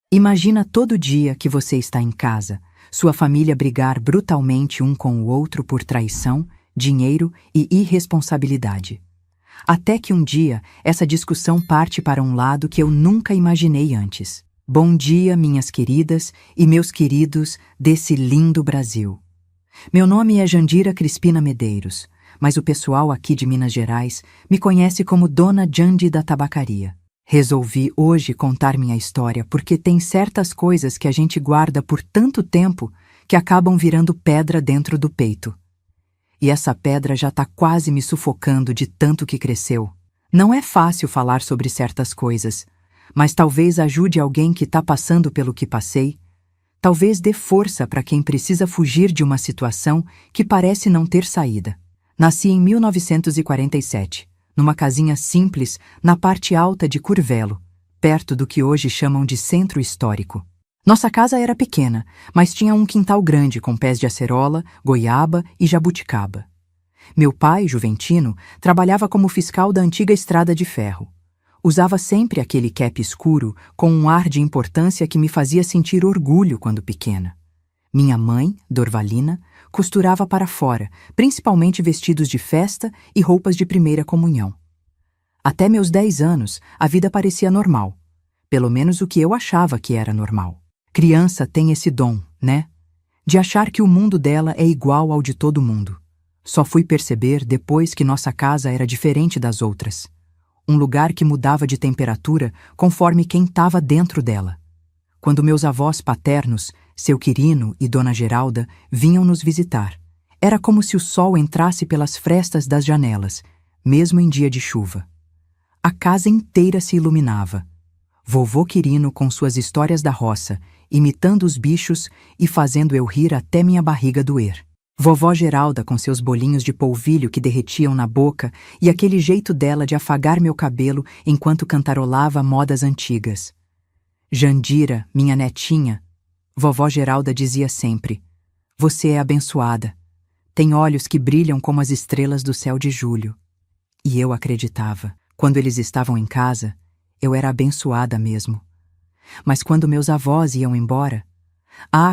Imagina todo dia que você está em casa, sua família brigar brutalmente um com o outro por traição, dinheiro e irresponsabilidade. Até que um dia, essa discussão parte para um lado que eu nunca imaginei antes. Bom dia, minhas queridas e meus queridos desse lindo Brasil. Meu nome é Jandira Crispina Medeiros, mas o pessoal aqui de Minas Gerais me conhece como Dona Jandi da Tabacaria. Resolvi hoje contar minha história porque tem certas coisas que a gente guarda por tanto tempo que acabam virando pedra dentro do peito. E essa pedra já está quase me sufocando de tanto que cresceu. Não é fácil falar sobre certas coisas, mas talvez ajude alguém que está passando pelo que passei. Talvez dê força para quem precisa fugir de uma situação que parece não ter saída. Nasci em 1947. Numa casinha simples, na parte alta de Curvelo, perto do que hoje chamam de Centro Histórico. Nossa casa era pequena, mas tinha um quintal grande com pés de acerola, goiaba e jabuticaba. Meu pai, juventino, trabalhava como fiscal da antiga estrada de ferro. Usava sempre aquele cap escuro com um ar de importância que me fazia sentir orgulho quando pequena. Minha mãe, Dorvalina, costurava para fora, principalmente vestidos de festa e roupas de primeira comunhão. Até meus 10 anos, a vida parecia normal. Pelo menos o que eu achava que era normal. Criança tem esse dom, né? De achar que o mundo dela é igual ao de todo mundo. Só fui perceber depois que nossa casa era diferente das outras. Um lugar que mudava de temperatura conforme quem estava dentro dela. Quando meus avós paternos, seu Quirino e Dona Geralda, vinham nos visitar. Era como se o sol entrasse pelas frestas das janelas, mesmo em dia de chuva. A casa inteira se iluminava. Vovô Quirino com suas histórias da roça, imitando os bichos e fazendo eu rir até minha barriga doer. Vovó Geralda com seus bolinhos de polvilho que derretiam na boca e aquele jeito dela de afagar meu cabelo enquanto cantarolava modas antigas. Jandira, minha netinha, vovó Geralda dizia sempre: você é abençoada. Tem olhos que brilham como as estrelas do céu de julho. E eu acreditava. Quando eles estavam em casa, eu era abençoada mesmo. Mas quando meus avós iam embora,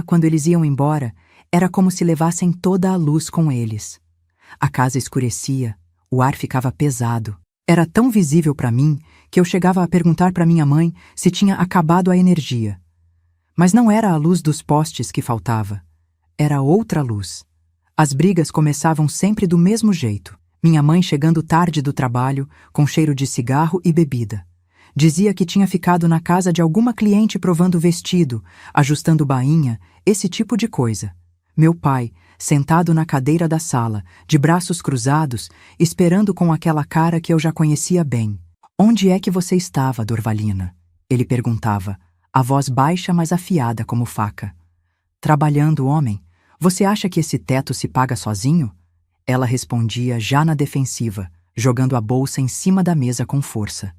quando eles iam embora, era como se levassem toda a luz com eles. A casa escurecia, o ar ficava pesado. Era tão visível para mim que eu chegava a perguntar para minha mãe se tinha acabado a energia. Mas não era a luz dos postes que faltava. Era outra luz. As brigas começavam sempre do mesmo jeito. Minha mãe chegando tarde do trabalho, com cheiro de cigarro e bebida. Dizia que tinha ficado na casa de alguma cliente provando vestido, ajustando bainha, esse tipo de coisa. Meu pai, sentado na cadeira da sala, de braços cruzados, esperando com aquela cara que eu já conhecia bem. Onde é que você estava, Dorvalina? Ele perguntava, a voz baixa mas afiada como faca. Trabalhando, homem. Você acha que esse teto se paga sozinho? Ela respondia já na defensiva, jogando a bolsa em cima da mesa com força.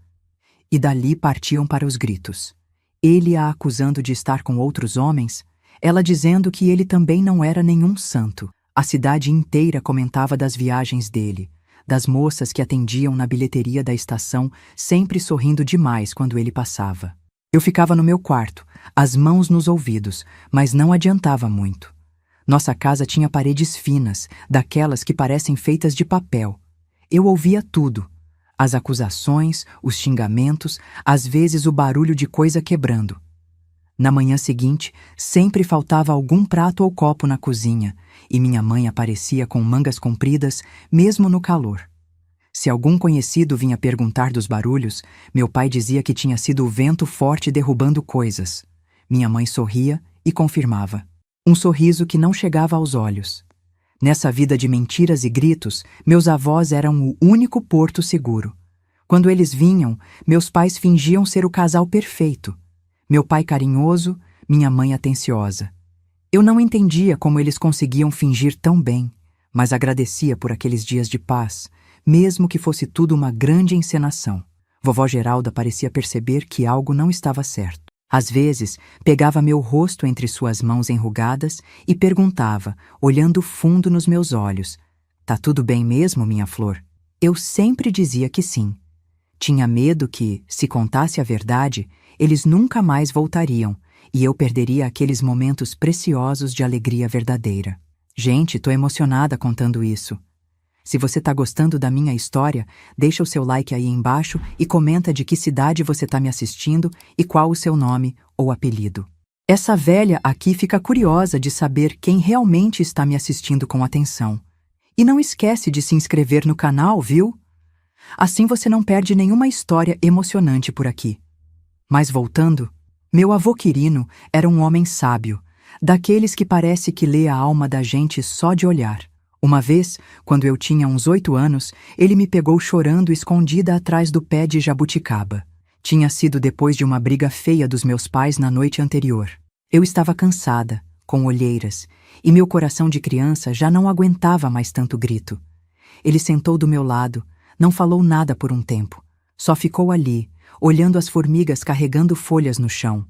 E dali partiam para os gritos. Ele a acusando de estar com outros homens, ela dizendo que ele também não era nenhum santo. A cidade inteira comentava das viagens dele, das moças que atendiam na bilheteria da estação, sempre sorrindo demais quando ele passava. Eu ficava no meu quarto, as mãos nos ouvidos, mas não adiantava muito. Nossa casa tinha paredes finas, daquelas que parecem feitas de papel. Eu ouvia tudo. As acusações, os xingamentos, às vezes o barulho de coisa quebrando. Na manhã seguinte, sempre faltava algum prato ou copo na cozinha, e minha mãe aparecia com mangas compridas, mesmo no calor. Se algum conhecido vinha perguntar dos barulhos, meu pai dizia que tinha sido o vento forte derrubando coisas. Minha mãe sorria e confirmava. Um sorriso que não chegava aos olhos. Nessa vida de mentiras e gritos, meus avós eram o único porto seguro. Quando eles vinham, meus pais fingiam ser o casal perfeito. Meu pai carinhoso, minha mãe atenciosa. Eu não entendia como eles conseguiam fingir tão bem, mas agradecia por aqueles dias de paz, mesmo que fosse tudo uma grande encenação. Vovó Geralda parecia perceber que algo não estava certo. Às vezes, pegava meu rosto entre suas mãos enrugadas e perguntava, olhando fundo nos meus olhos: tá tudo bem mesmo, minha flor? Eu sempre dizia que sim. Tinha medo que, se contasse a verdade, eles nunca mais voltariam, e eu perderia aqueles momentos preciosos de alegria verdadeira. Gente, tô emocionada contando isso. Se você tá gostando da minha história, deixa o seu like aí embaixo e comenta de que cidade você tá me assistindo e qual o seu nome ou apelido. Essa velha aqui fica curiosa de saber quem realmente está me assistindo com atenção. E não esquece de se inscrever no canal, viu? Assim você não perde nenhuma história emocionante por aqui. Mas voltando, meu avô Quirino era um homem sábio, daqueles que parece que lê a alma da gente só de olhar. Uma vez, quando eu tinha uns 8 anos, ele me pegou chorando escondida atrás do pé de jabuticaba. Tinha sido depois de uma briga feia dos meus pais na noite anterior. Eu estava cansada, com olheiras, e meu coração de criança já não aguentava mais tanto grito. Ele sentou do meu lado, não falou nada por um tempo, só ficou ali, olhando as formigas carregando folhas no chão.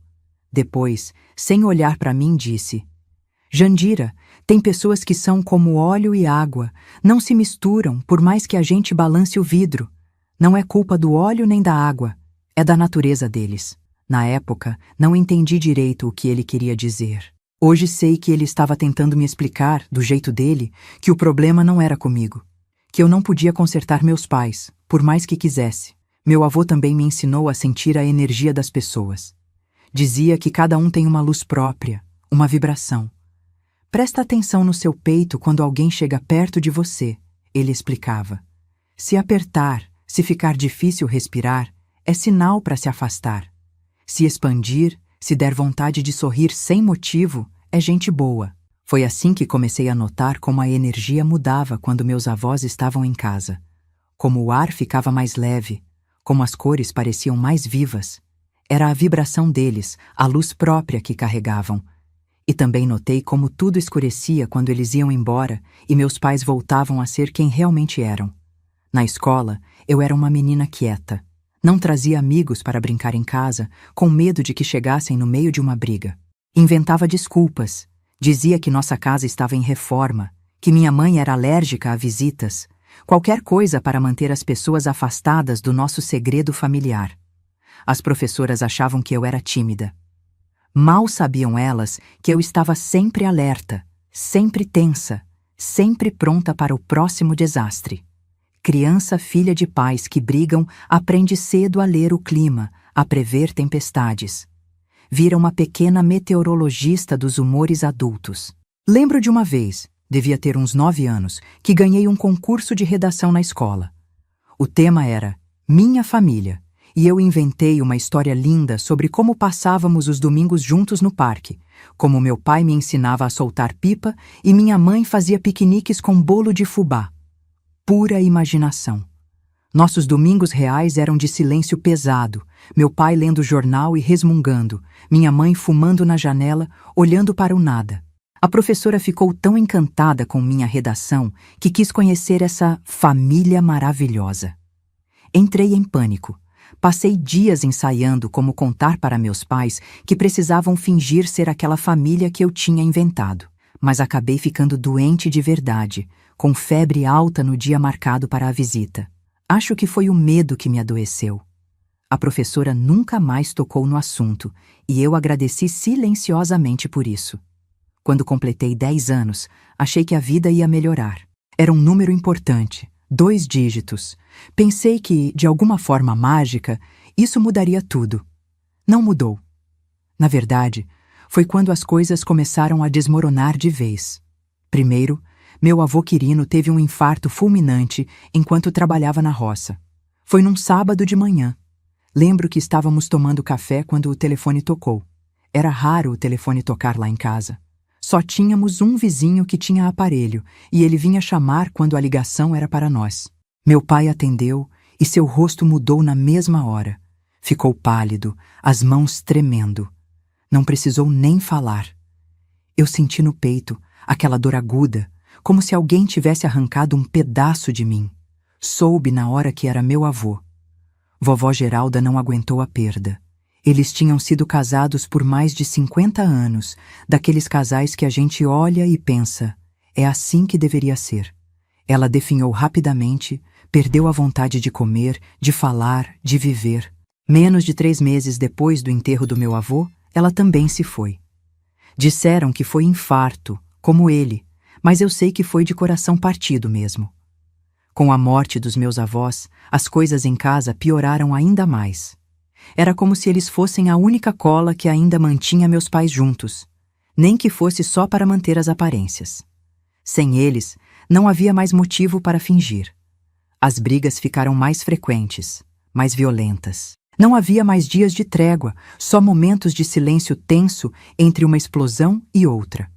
Depois, sem olhar para mim, disse: Jandira, tem pessoas que são como óleo e água, não se misturam por mais que a gente balance o vidro. Não é culpa do óleo nem da água, é da natureza deles. Na época, não entendi direito o que ele queria dizer. Hoje sei que ele estava tentando me explicar, do jeito dele, que o problema não era comigo, que eu não podia consertar meus pais, por mais que quisesse. Meu avô também me ensinou a sentir a energia das pessoas. Dizia que cada um tem uma luz própria, uma vibração. Presta atenção no seu peito quando alguém chega perto de você, ele explicava. Se apertar, se ficar difícil respirar, é sinal para se afastar. Se expandir, se der vontade de sorrir sem motivo, é gente boa. Foi assim que comecei a notar como a energia mudava quando meus avós estavam em casa. Como o ar ficava mais leve, como as cores pareciam mais vivas. Era a vibração deles, a luz própria que carregavam. E também notei como tudo escurecia quando eles iam embora e meus pais voltavam a ser quem realmente eram. Na escola, eu era uma menina quieta. Não trazia amigos para brincar em casa, com medo de que chegassem no meio de uma briga. Inventava desculpas. Dizia que nossa casa estava em reforma, que minha mãe era alérgica a visitas, qualquer coisa para manter as pessoas afastadas do nosso segredo familiar. As professoras achavam que eu era tímida. Mal sabiam elas que eu estava sempre alerta, sempre tensa, sempre pronta para o próximo desastre. Criança filha de pais que brigam aprende cedo a ler o clima, a prever tempestades. Vira uma pequena meteorologista dos humores adultos. Lembro de uma vez, devia ter uns 9 anos, que ganhei um concurso de redação na escola. O tema era Minha Família. E eu inventei uma história linda sobre como passávamos os domingos juntos no parque, como meu pai me ensinava a soltar pipa e minha mãe fazia piqueniques com bolo de fubá. Pura imaginação. Nossos domingos reais eram de silêncio pesado, meu pai lendo jornal e resmungando, minha mãe fumando na janela, olhando para o nada. A professora ficou tão encantada com minha redação que quis conhecer essa família maravilhosa. Entrei em pânico. Passei dias ensaiando como contar para meus pais que precisavam fingir ser aquela família que eu tinha inventado. Mas acabei ficando doente de verdade, com febre alta no dia marcado para a visita. Acho que foi o medo que me adoeceu. A professora nunca mais tocou no assunto e eu agradeci silenciosamente por isso. Quando completei 10 anos, achei que a vida ia melhorar. Era um número importante. 2 dígitos. Pensei que, de alguma forma mágica, isso mudaria tudo. Não mudou. Na verdade, foi quando as coisas começaram a desmoronar de vez. Primeiro, meu avô Quirino teve um infarto fulminante enquanto trabalhava na roça. Foi num sábado de manhã. Lembro que estávamos tomando café quando o telefone tocou. Era raro o telefone tocar lá em casa. Só tínhamos um vizinho que tinha aparelho, e ele vinha chamar quando a ligação era para nós. Meu pai atendeu, e seu rosto mudou na mesma hora. Ficou pálido, as mãos tremendo. Não precisou nem falar. Eu senti no peito aquela dor aguda, como se alguém tivesse arrancado um pedaço de mim. Soube na hora que era meu avô. Vovó Geralda não aguentou a perda. Eles tinham sido casados por mais de 50 anos, daqueles casais que a gente olha e pensa, é assim que deveria ser. Ela definhou rapidamente, perdeu a vontade de comer, de falar, de viver. Menos de 3 meses depois do enterro do meu avô, ela também se foi. Disseram que foi infarto, como ele, mas eu sei que foi de coração partido mesmo. Com a morte dos meus avós, as coisas em casa pioraram ainda mais. Era como se eles fossem a única cola que ainda mantinha meus pais juntos, nem que fosse só para manter as aparências. Sem eles, não havia mais motivo para fingir. As brigas ficaram mais frequentes, mais violentas. Não havia mais dias de trégua, só momentos de silêncio tenso entre uma explosão e outra.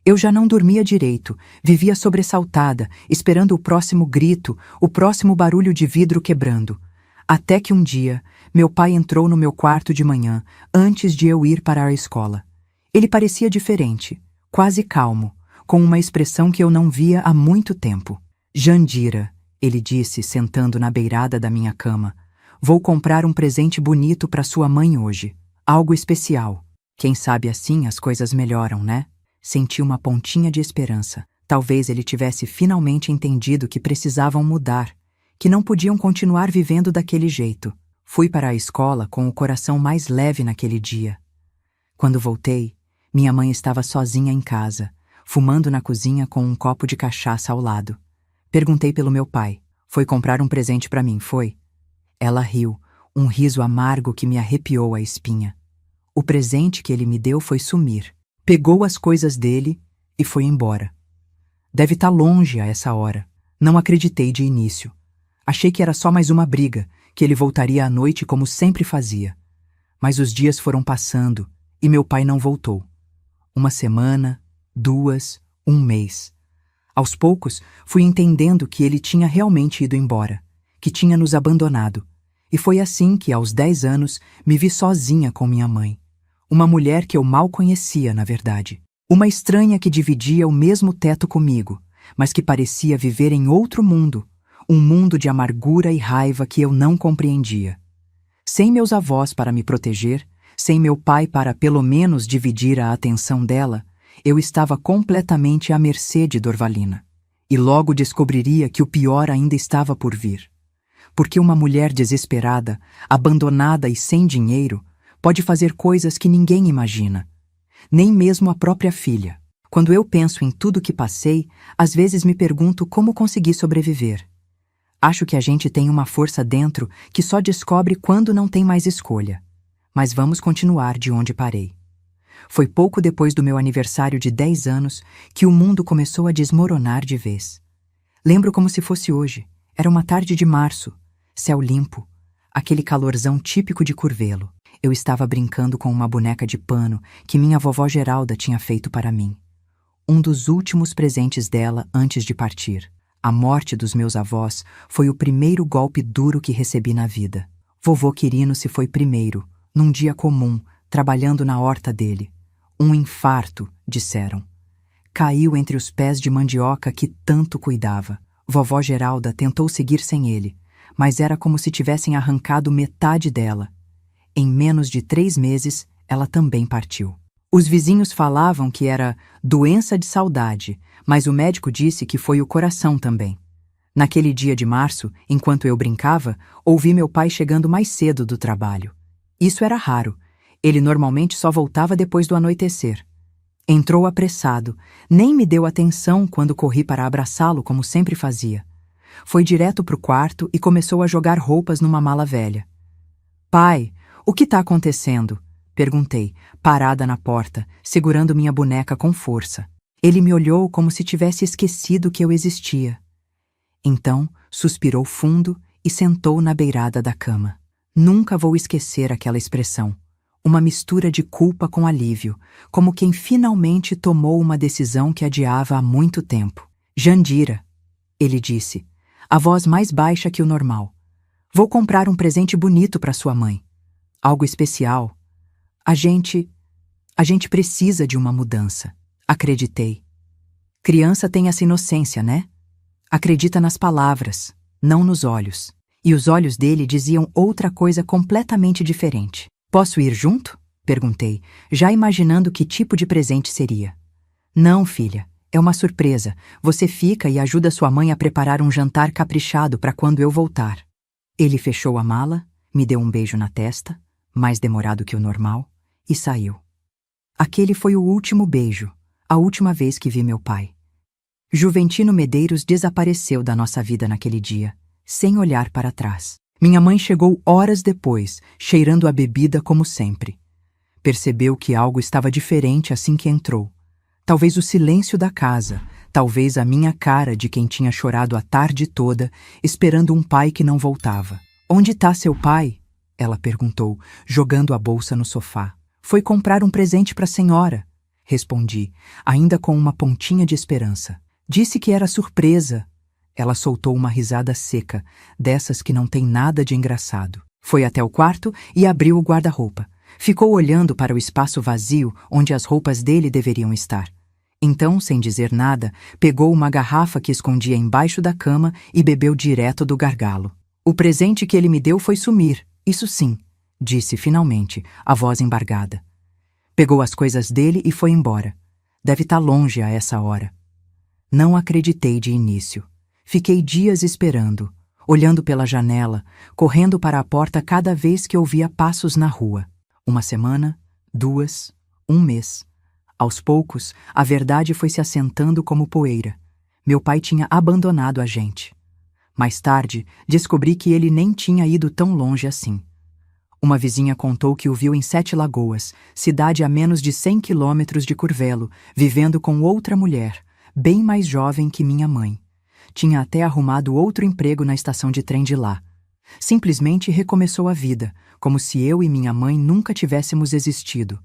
Eu já não dormia direito, vivia sobressaltada, esperando o próximo grito, o próximo barulho de vidro quebrando. Até que um dia, meu pai entrou no meu quarto de manhã, antes de eu ir para a escola. Ele parecia diferente, quase calmo, com uma expressão que eu não via há muito tempo. Jandira, ele disse, sentando na beirada da minha cama, vou comprar um presente bonito para sua mãe hoje. Algo especial. Quem sabe assim as coisas melhoram, né? Senti uma pontinha de esperança. Talvez ele tivesse finalmente entendido que precisavam mudar, que não podiam continuar vivendo daquele jeito. Fui para a escola com o coração mais leve naquele dia. Quando voltei, minha mãe estava sozinha em casa, fumando na cozinha com um copo de cachaça ao lado. Perguntei pelo meu pai. Foi comprar um presente para mim, foi? Ela riu, um riso amargo que me arrepiou a espinha. O presente que ele me deu foi sumir. Pegou as coisas dele e foi embora. Deve estar longe a essa hora. Não acreditei de início. Achei que era só mais uma briga, que ele voltaria à noite como sempre fazia. Mas os dias foram passando e meu pai não voltou. 1 semana, 2, 1 mês. Aos poucos, fui entendendo que ele tinha realmente ido embora, que tinha nos abandonado. E foi assim que, aos 10 anos, me vi sozinha com minha mãe. Uma mulher que eu mal conhecia, na verdade. Uma estranha que dividia o mesmo teto comigo, mas que parecia viver em outro mundo, um mundo de amargura e raiva que eu não compreendia. Sem meus avós para me proteger, sem meu pai para pelo menos dividir a atenção dela, eu estava completamente à mercê de Dorvalina. E logo descobriria que o pior ainda estava por vir. Porque uma mulher desesperada, abandonada e sem dinheiro, pode fazer coisas que ninguém imagina. Nem mesmo a própria filha. Quando eu penso em tudo que passei, às vezes me pergunto como consegui sobreviver. Acho que a gente tem uma força dentro que só descobre quando não tem mais escolha. Mas vamos continuar de onde parei. Foi pouco depois do meu aniversário de 10 anos que o mundo começou a desmoronar de vez. Lembro como se fosse hoje. Era uma tarde de março, céu limpo, aquele calorzão típico de Curvelo. Eu estava brincando com uma boneca de pano que minha vovó Geralda tinha feito para mim. Um dos últimos presentes dela antes de partir. A morte dos meus avós foi o primeiro golpe duro que recebi na vida. Vovô Quirino se foi primeiro, num dia comum, trabalhando na horta dele. Um infarto, disseram. Caiu entre os pés de mandioca que tanto cuidava. Vovó Geralda tentou seguir sem ele, mas era como se tivessem arrancado metade dela. Em menos de 3 meses, ela também partiu. Os vizinhos falavam que era doença de saudade, mas o médico disse que foi o coração também. Naquele dia de março, enquanto eu brincava, ouvi meu pai chegando mais cedo do trabalho. Isso era raro. Ele normalmente só voltava depois do anoitecer. Entrou apressado, nem me deu atenção quando corri para abraçá-lo como sempre fazia. Foi direto para o quarto e começou a jogar roupas numa mala velha. Pai, o que está acontecendo? Perguntei, parada na porta, segurando minha boneca com força. Ele me olhou como se tivesse esquecido que eu existia. Então, suspirou fundo e sentou na beirada da cama. Nunca vou esquecer aquela expressão. Uma mistura de culpa com alívio, como quem finalmente tomou uma decisão que adiava há muito tempo. Jandira, ele disse, a voz mais baixa que o normal. Vou comprar um presente bonito para sua mãe. Algo especial. A gente precisa de uma mudança. Acreditei. Criança tem essa inocência, né? Acredita nas palavras, não nos olhos. E os olhos dele diziam outra coisa completamente diferente. Posso ir junto? Perguntei, já imaginando que tipo de presente seria. Não, filha, é uma surpresa. Você fica e ajuda sua mãe a preparar um jantar caprichado para quando eu voltar. Ele fechou a mala, Me deu um beijo na testa, mais demorado que o normal, e saiu. Aquele foi o último beijo, a última vez que vi meu pai. Juventino Medeiros desapareceu da nossa vida naquele dia, sem olhar para trás. Minha mãe chegou horas depois, cheirando a bebida como sempre. Percebeu que algo estava diferente assim que entrou. Talvez o silêncio da casa, talvez a minha cara de quem tinha chorado a tarde toda, esperando um pai que não voltava. "Onde está seu pai?" ela perguntou, jogando a bolsa no sofá. "Foi comprar um presente para a senhora", respondi, ainda com uma pontinha de esperança. "Disse que era surpresa." Ela soltou uma risada seca, dessas que não tem nada de engraçado. Foi até o quarto e abriu o guarda-roupa. Ficou olhando para o espaço vazio onde as roupas dele deveriam estar. Então, sem dizer nada, pegou uma garrafa que escondia embaixo da cama e bebeu direto do gargalo. "O presente que ele me deu foi sumir, isso sim", disse finalmente, a voz embargada. Pegou as coisas dele e foi embora. Deve estar longe a essa hora. Não acreditei de início. Fiquei dias esperando, olhando pela janela, correndo para a porta cada vez que ouvia passos na rua. Uma semana, 2, um mês. Aos poucos, a verdade foi se assentando como poeira. Meu pai tinha abandonado a gente. Mais tarde, descobri que ele nem tinha ido tão longe assim. Uma vizinha contou que o viu em Sete Lagoas, cidade a menos de 100 quilômetros de Curvelo, vivendo com outra mulher, bem mais jovem que minha mãe. Tinha até arrumado outro emprego na estação de trem de lá. Simplesmente recomeçou a vida, como se eu e minha mãe nunca tivéssemos existido.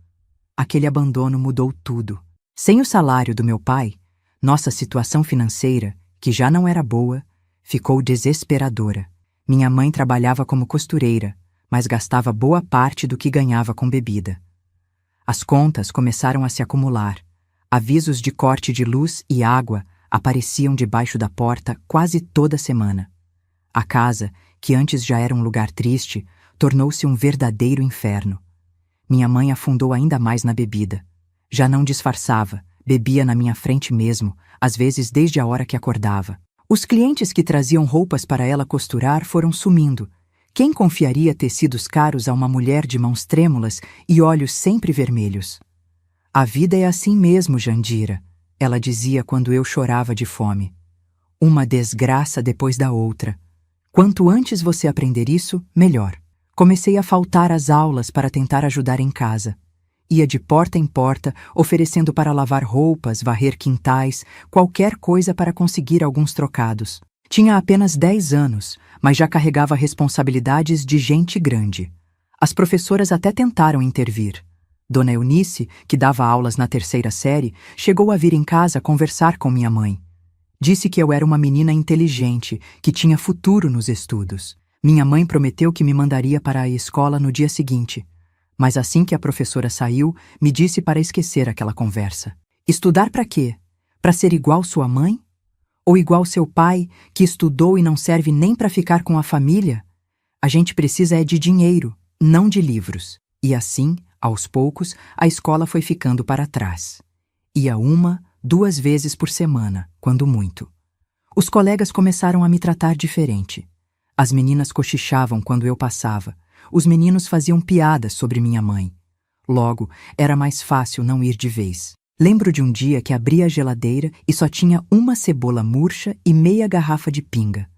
Aquele abandono mudou tudo. Sem o salário do meu pai, nossa situação financeira, que já não era boa, ficou desesperadora. Minha mãe trabalhava como costureira, mas gastava boa parte do que ganhava com bebida. As contas começaram a se acumular. Avisos de corte de luz e água apareciam debaixo da porta quase toda semana. A casa, que antes já era um lugar triste, tornou-se um verdadeiro inferno. Minha mãe afundou ainda mais na bebida. Já não disfarçava, bebia na minha frente mesmo, às vezes desde a hora que acordava. Os clientes que traziam roupas para ela costurar foram sumindo. Quem confiaria tecidos caros a uma mulher de mãos trêmulas e olhos sempre vermelhos? "A vida é assim mesmo, Jandira", ela dizia quando eu chorava de fome. "Uma desgraça depois da outra. Quanto antes você aprender isso, melhor." Comecei a faltar às aulas para tentar ajudar em casa. Ia de porta em porta, oferecendo para lavar roupas, varrer quintais, qualquer coisa para conseguir alguns trocados. Tinha apenas 10 anos, mas já carregava responsabilidades de gente grande. As professoras até tentaram intervir. Dona Eunice, que dava aulas na 3ª série, chegou a vir em casa conversar com minha mãe. Disse que eu era uma menina inteligente, que tinha futuro nos estudos. Minha mãe prometeu que me mandaria para a escola no dia seguinte. Mas assim que a professora saiu, me disse para esquecer aquela conversa. Estudar para quê? Para ser igual sua mãe? Ou igual seu pai, que estudou e não serve nem para ficar com a família? A gente precisa é de dinheiro, não de livros. E assim, aos poucos, a escola foi ficando para trás. Ia 1, 2 vezes por semana, quando muito. Os colegas começaram a me tratar diferente. As meninas cochichavam quando eu passava. Os meninos faziam piadas sobre minha mãe. Logo, era mais fácil não ir de vez. Lembro de um dia que abri a geladeira e só tinha uma cebola murcha e meia garrafa de pinga.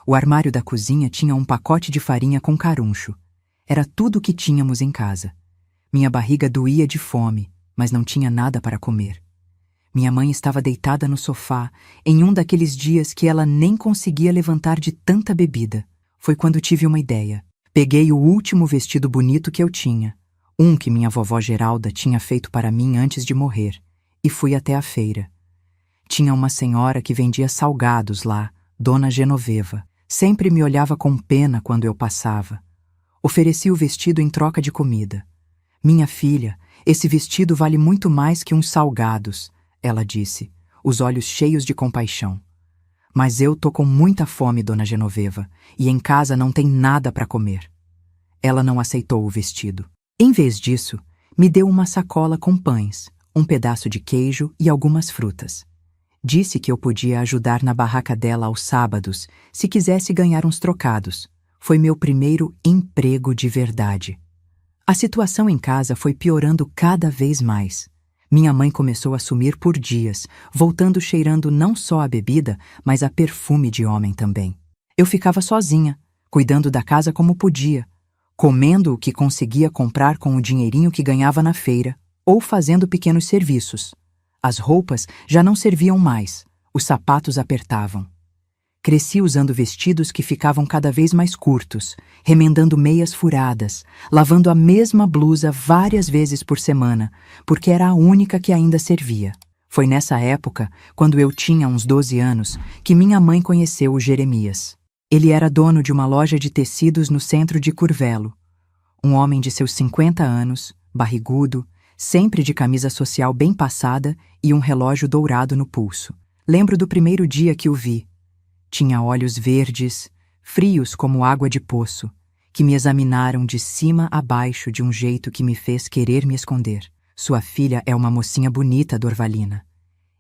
O armário da cozinha tinha um pacote de farinha com caruncho. Era tudo o que tínhamos em casa. Minha barriga doía de fome, mas não tinha nada para comer. Minha mãe estava deitada no sofá, em um daqueles dias que ela nem conseguia levantar de tanta bebida. Foi quando tive uma ideia. Peguei o último vestido bonito que eu tinha, um que minha vovó Geralda tinha feito para mim antes de morrer, e fui até a feira. Tinha uma senhora que vendia salgados lá, Dona Genoveva. Sempre me olhava com pena quando eu passava. Ofereci o vestido em troca de comida. "Minha filha, esse vestido vale muito mais que uns salgados", ela disse, os olhos cheios de compaixão. "Mas eu tô com muita fome, Dona Genoveva, e em casa não tem nada para comer." Ela não aceitou o vestido. Em vez disso, me deu uma sacola com pães, um pedaço de queijo e algumas frutas. Disse que eu podia ajudar na barraca dela aos sábados, se quisesse ganhar uns trocados. Foi meu primeiro emprego de verdade. A situação em casa foi piorando cada vez mais. Minha mãe começou a sumir por dias, voltando cheirando não só a bebida, mas a perfume de homem também. Eu ficava sozinha, cuidando da casa como podia, comendo o que conseguia comprar com o dinheirinho que ganhava na feira, ou fazendo pequenos serviços. As roupas já não serviam mais, os sapatos apertavam. Cresci usando vestidos que ficavam cada vez mais curtos, remendando meias furadas, lavando a mesma blusa várias vezes por semana, porque era a única que ainda servia. Foi nessa época, quando eu tinha uns 12 anos, que minha mãe conheceu o Jeremias. Ele era dono de uma loja de tecidos no centro de Curvelo. Um homem de seus 50 anos, barrigudo, sempre de camisa social bem passada e um relógio dourado no pulso. Lembro do primeiro dia que o vi. Tinha olhos verdes, frios como água de poço, que me examinaram de cima a baixo de um jeito que me fez querer me esconder. Sua filha é uma mocinha bonita, Dorvalina.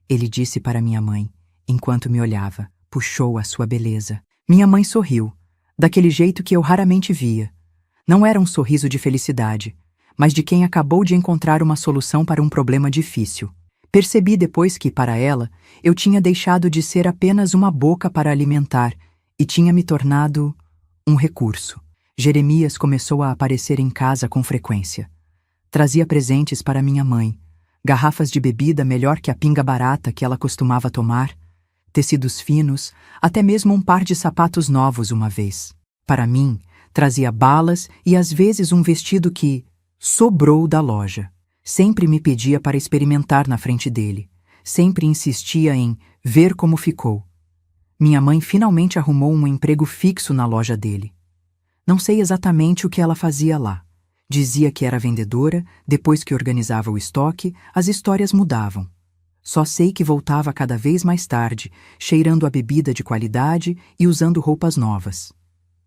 Ele disse para minha mãe, enquanto me olhava. Puxou a sua beleza. Minha mãe sorriu, daquele jeito que eu raramente via. Não era um sorriso de felicidade, mas de quem acabou de encontrar uma solução para um problema difícil. Percebi depois que, para ela, eu tinha deixado de ser apenas uma boca para alimentar e tinha me tornado um recurso. Jeremias começou a aparecer em casa com frequência. Trazia presentes para minha mãe, garrafas de bebida melhor que a pinga barata que ela costumava tomar, tecidos finos, até mesmo um par de sapatos novos uma vez. Para mim, trazia balas e às vezes um vestido que sobrou da loja. Sempre me pedia para experimentar na frente dele. Sempre insistia em ver como ficou. Minha mãe finalmente arrumou um emprego fixo na loja dele. Não sei exatamente o que ela fazia lá. Dizia que era vendedora, depois que organizava o estoque, as histórias mudavam. Só sei que voltava cada vez mais tarde, cheirando a bebida de qualidade e usando roupas novas.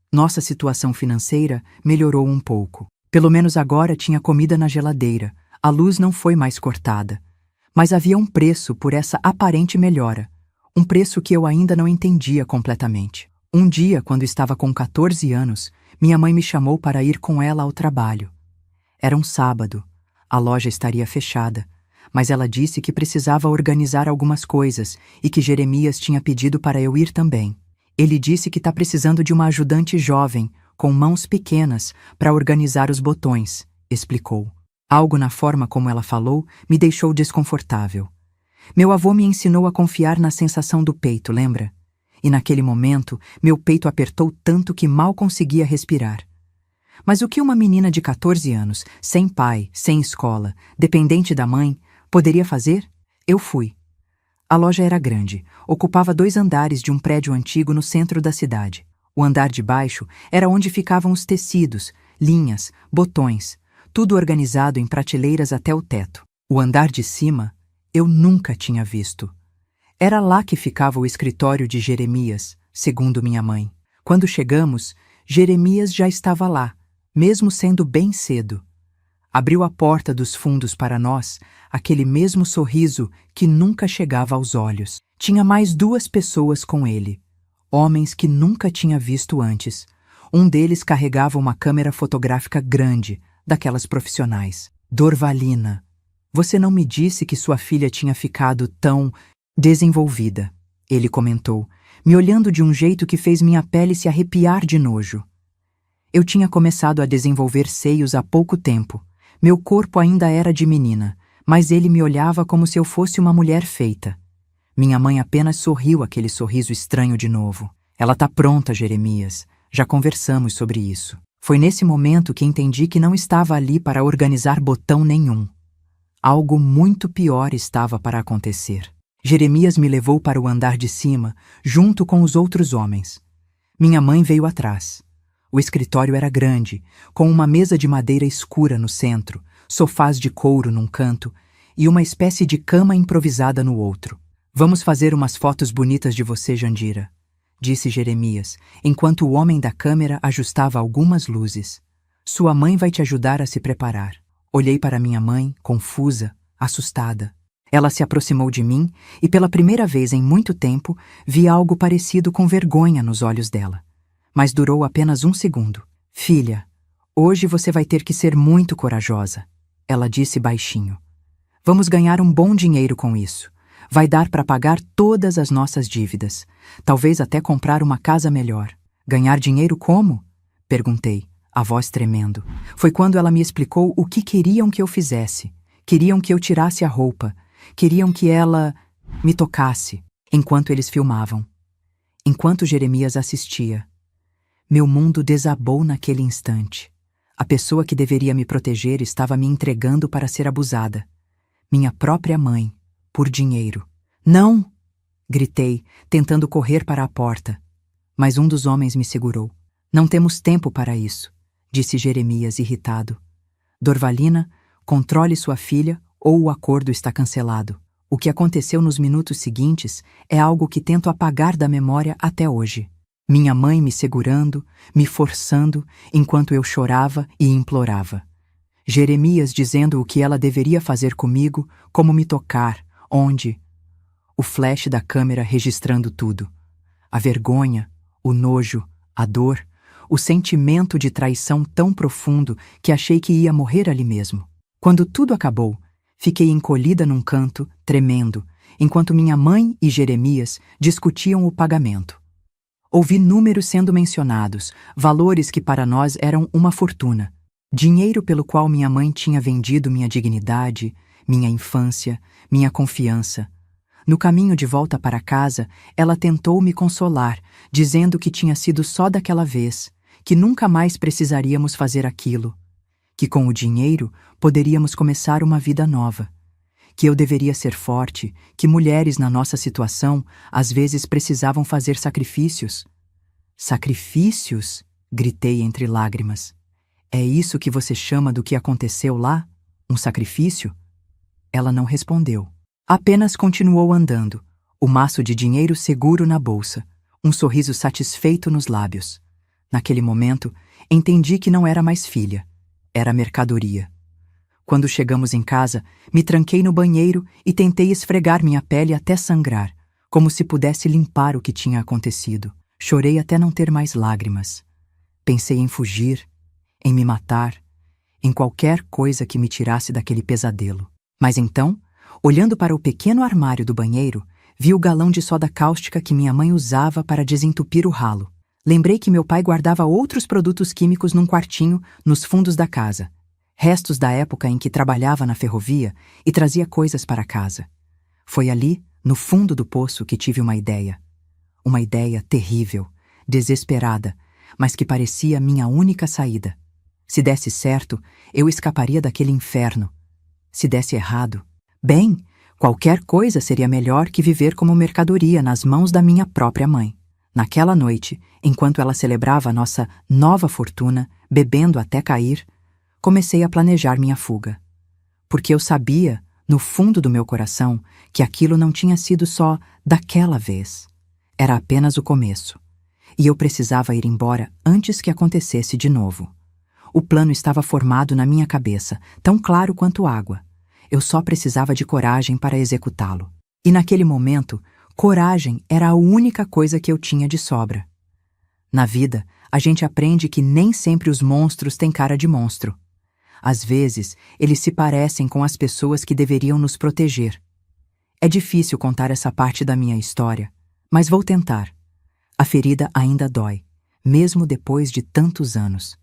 Nossa situação financeira melhorou um pouco. Pelo menos agora tinha comida na geladeira. A luz não foi mais cortada. Mas havia um preço por essa aparente melhora. Um preço que eu ainda não entendia completamente. Um dia, quando estava com 14 anos, minha mãe me chamou para ir com ela ao trabalho. Era um sábado. A loja estaria fechada. Mas ela disse que precisava organizar algumas coisas e que Jeremias tinha pedido para eu ir também. Ele disse que está precisando de uma ajudante jovem, com mãos pequenas, para organizar os botões, explicou. Algo na forma como ela falou me deixou desconfortável. Meu avô me ensinou a confiar na sensação do peito, lembra? E naquele momento, meu peito apertou tanto que mal conseguia respirar. Mas o que uma menina de 14 anos, sem pai, sem escola, dependente da mãe, poderia fazer? Eu fui. A loja era grande, ocupava 2 andares de um prédio antigo no centro da cidade. O andar de baixo era onde ficavam os tecidos, linhas, botões, tudo organizado em prateleiras até o teto. O andar de cima eu nunca tinha visto. Era lá que ficava o escritório de Jeremias, segundo minha mãe. Quando chegamos, Jeremias já estava lá, mesmo sendo bem cedo. Abriu a porta dos fundos para nós, aquele mesmo sorriso que nunca chegava aos olhos. Tinha mais 2 pessoas com ele, homens que nunca tinha visto antes. Um deles carregava uma câmera fotográfica grande, daquelas profissionais. Dorvalina, você não me disse que sua filha tinha ficado tão desenvolvida, ele comentou, me olhando de um jeito que fez minha pele se arrepiar de nojo. Eu tinha começado a desenvolver seios há pouco tempo. Meu corpo ainda era de menina, mas ele me olhava como se eu fosse uma mulher feita. Minha mãe apenas sorriu aquele sorriso estranho de novo. Ela tá pronta, Jeremias. Já conversamos sobre isso. Foi nesse momento que entendi que não estava ali para organizar botão nenhum. Algo muito pior estava para acontecer. Jeremias me levou para o andar de cima, junto com os outros homens. Minha mãe veio atrás. O escritório era grande, com uma mesa de madeira escura no centro, sofás de couro num canto e uma espécie de cama improvisada no outro. Vamos fazer umas fotos bonitas de você, Jandira, disse Jeremias, enquanto o homem da câmera ajustava algumas luzes. Sua mãe vai te ajudar a se preparar. Olhei para minha mãe, confusa, assustada. Ela se aproximou de mim e, pela primeira vez em muito tempo, vi algo parecido com vergonha nos olhos dela. mas durou apenas um segundo. Filha, hoje você vai ter que ser muito corajosa, ela disse baixinho. Vamos ganhar um bom dinheiro com isso. Vai dar para pagar todas as nossas dívidas. Talvez até comprar uma casa melhor. Ganhar dinheiro como? Perguntei, a voz tremendo. Foi quando ela me explicou o que queriam que eu fizesse. Queriam que eu tirasse a roupa. Queriam que ela me tocasse, enquanto eles filmavam. Enquanto Jeremias assistia. Meu mundo desabou naquele instante. A pessoa que deveria me proteger estava me entregando para ser abusada. Minha própria mãe, por dinheiro. Não! Gritei, tentando correr para a porta. Mas um dos homens me segurou. Não temos tempo para isso, disse Jeremias irritado. Dorvalina, controle sua filha ou o acordo está cancelado. O que aconteceu nos minutos seguintes é algo que tento apagar da memória até hoje. Minha mãe me segurando, me forçando, enquanto eu chorava e implorava. Jeremias dizendo o que ela deveria fazer comigo, como me tocar, onde. O flash da câmera registrando tudo. A vergonha, o nojo, a dor, o sentimento de traição tão profundo que achei que ia morrer ali mesmo. Quando tudo acabou, fiquei encolhida num canto, tremendo, enquanto minha mãe e Jeremias discutiam o pagamento. Ouvi números sendo mencionados, valores que para nós eram uma fortuna. Dinheiro pelo qual minha mãe tinha vendido minha dignidade, minha infância, minha confiança. No caminho de volta para casa, ela tentou me consolar, dizendo que tinha sido só daquela vez, que nunca mais precisaríamos fazer aquilo, que com o dinheiro poderíamos começar uma vida nova, que eu deveria ser forte, que mulheres na nossa situação às vezes precisavam fazer sacrifícios. Sacrifícios? Gritei entre lágrimas. É isso que você chama do que aconteceu lá? Um sacrifício? Ela não respondeu. Apenas continuou andando, o maço de dinheiro seguro na bolsa, um sorriso satisfeito nos lábios. Naquele momento, entendi que não era mais filha, era mercadoria. Quando chegamos em casa, me tranquei no banheiro e tentei esfregar minha pele até sangrar, como se pudesse limpar o que tinha acontecido. Chorei até não ter mais lágrimas. Pensei em fugir, em me matar, em qualquer coisa que me tirasse daquele pesadelo. Mas então, olhando para o pequeno armário do banheiro, vi o galão de soda cáustica que minha mãe usava para desentupir o ralo. Lembrei que meu pai guardava outros produtos químicos num quartinho nos fundos da casa, restos da época em que trabalhava na ferrovia e trazia coisas para casa. Foi ali, no fundo do poço, que tive uma ideia. Uma ideia terrível, desesperada, mas que parecia minha única saída. Se desse certo, eu escaparia daquele inferno. Se desse errado, bem, qualquer coisa seria melhor que viver como mercadoria nas mãos da minha própria mãe. Naquela noite, enquanto ela celebrava a nossa nova fortuna, bebendo até cair, comecei a planejar minha fuga. Porque eu sabia, no fundo do meu coração, que aquilo não tinha sido só daquela vez. Era apenas o começo. E eu precisava ir embora antes que acontecesse de novo. O plano estava formado na minha cabeça, tão claro quanto água. Eu só precisava de coragem para executá-lo. E naquele momento, coragem era a única coisa que eu tinha de sobra. Na vida, a gente aprende que nem sempre os monstros têm cara de monstro. Às vezes, eles se parecem com as pessoas que deveriam nos proteger. É difícil contar essa parte da minha história, mas vou tentar. A ferida ainda dói, mesmo depois de tantos anos.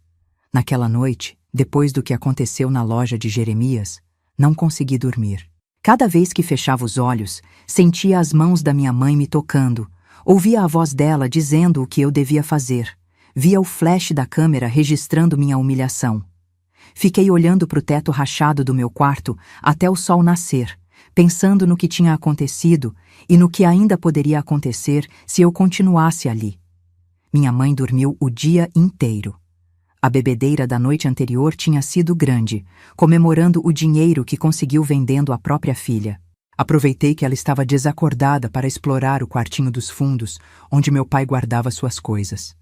Naquela noite, depois do que aconteceu na loja de Jeremias, não consegui dormir. Cada vez que fechava os olhos, sentia as mãos da minha mãe me tocando, ouvia a voz dela dizendo o que eu devia fazer, via o flash da câmera registrando minha humilhação. Fiquei olhando para o teto rachado do meu quarto até o sol nascer, pensando no que tinha acontecido e no que ainda poderia acontecer se eu continuasse ali. Minha mãe dormiu o dia inteiro. A bebedeira da noite anterior tinha sido grande, comemorando o dinheiro que conseguiu vendendo a própria filha. Aproveitei que ela estava desacordada para explorar o quartinho dos fundos, onde meu pai guardava suas coisas.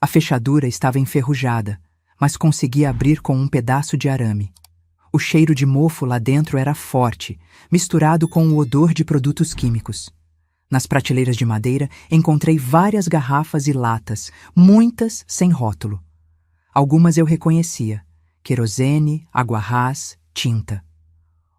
A fechadura estava enferrujada, mas conseguia abrir com um pedaço de arame. O cheiro de mofo lá dentro era forte, misturado com o odor de produtos químicos. Nas prateleiras de madeira encontrei várias garrafas e latas, muitas sem rótulo. Algumas eu reconhecia: querosene, água-rás, tinta.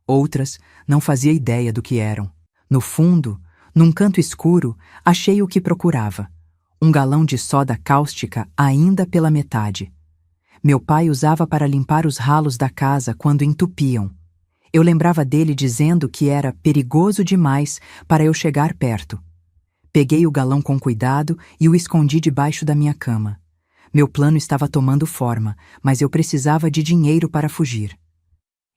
Outras não fazia ideia do que eram. No fundo, num canto escuro, achei o que procurava: um galão de soda cáustica ainda pela metade. Meu pai usava para limpar os ralos da casa quando entupiam. Eu lembrava dele dizendo que era perigoso demais para eu chegar perto. Peguei o galão com cuidado e o escondi debaixo da minha cama. Meu plano estava tomando forma, mas eu precisava de dinheiro para fugir.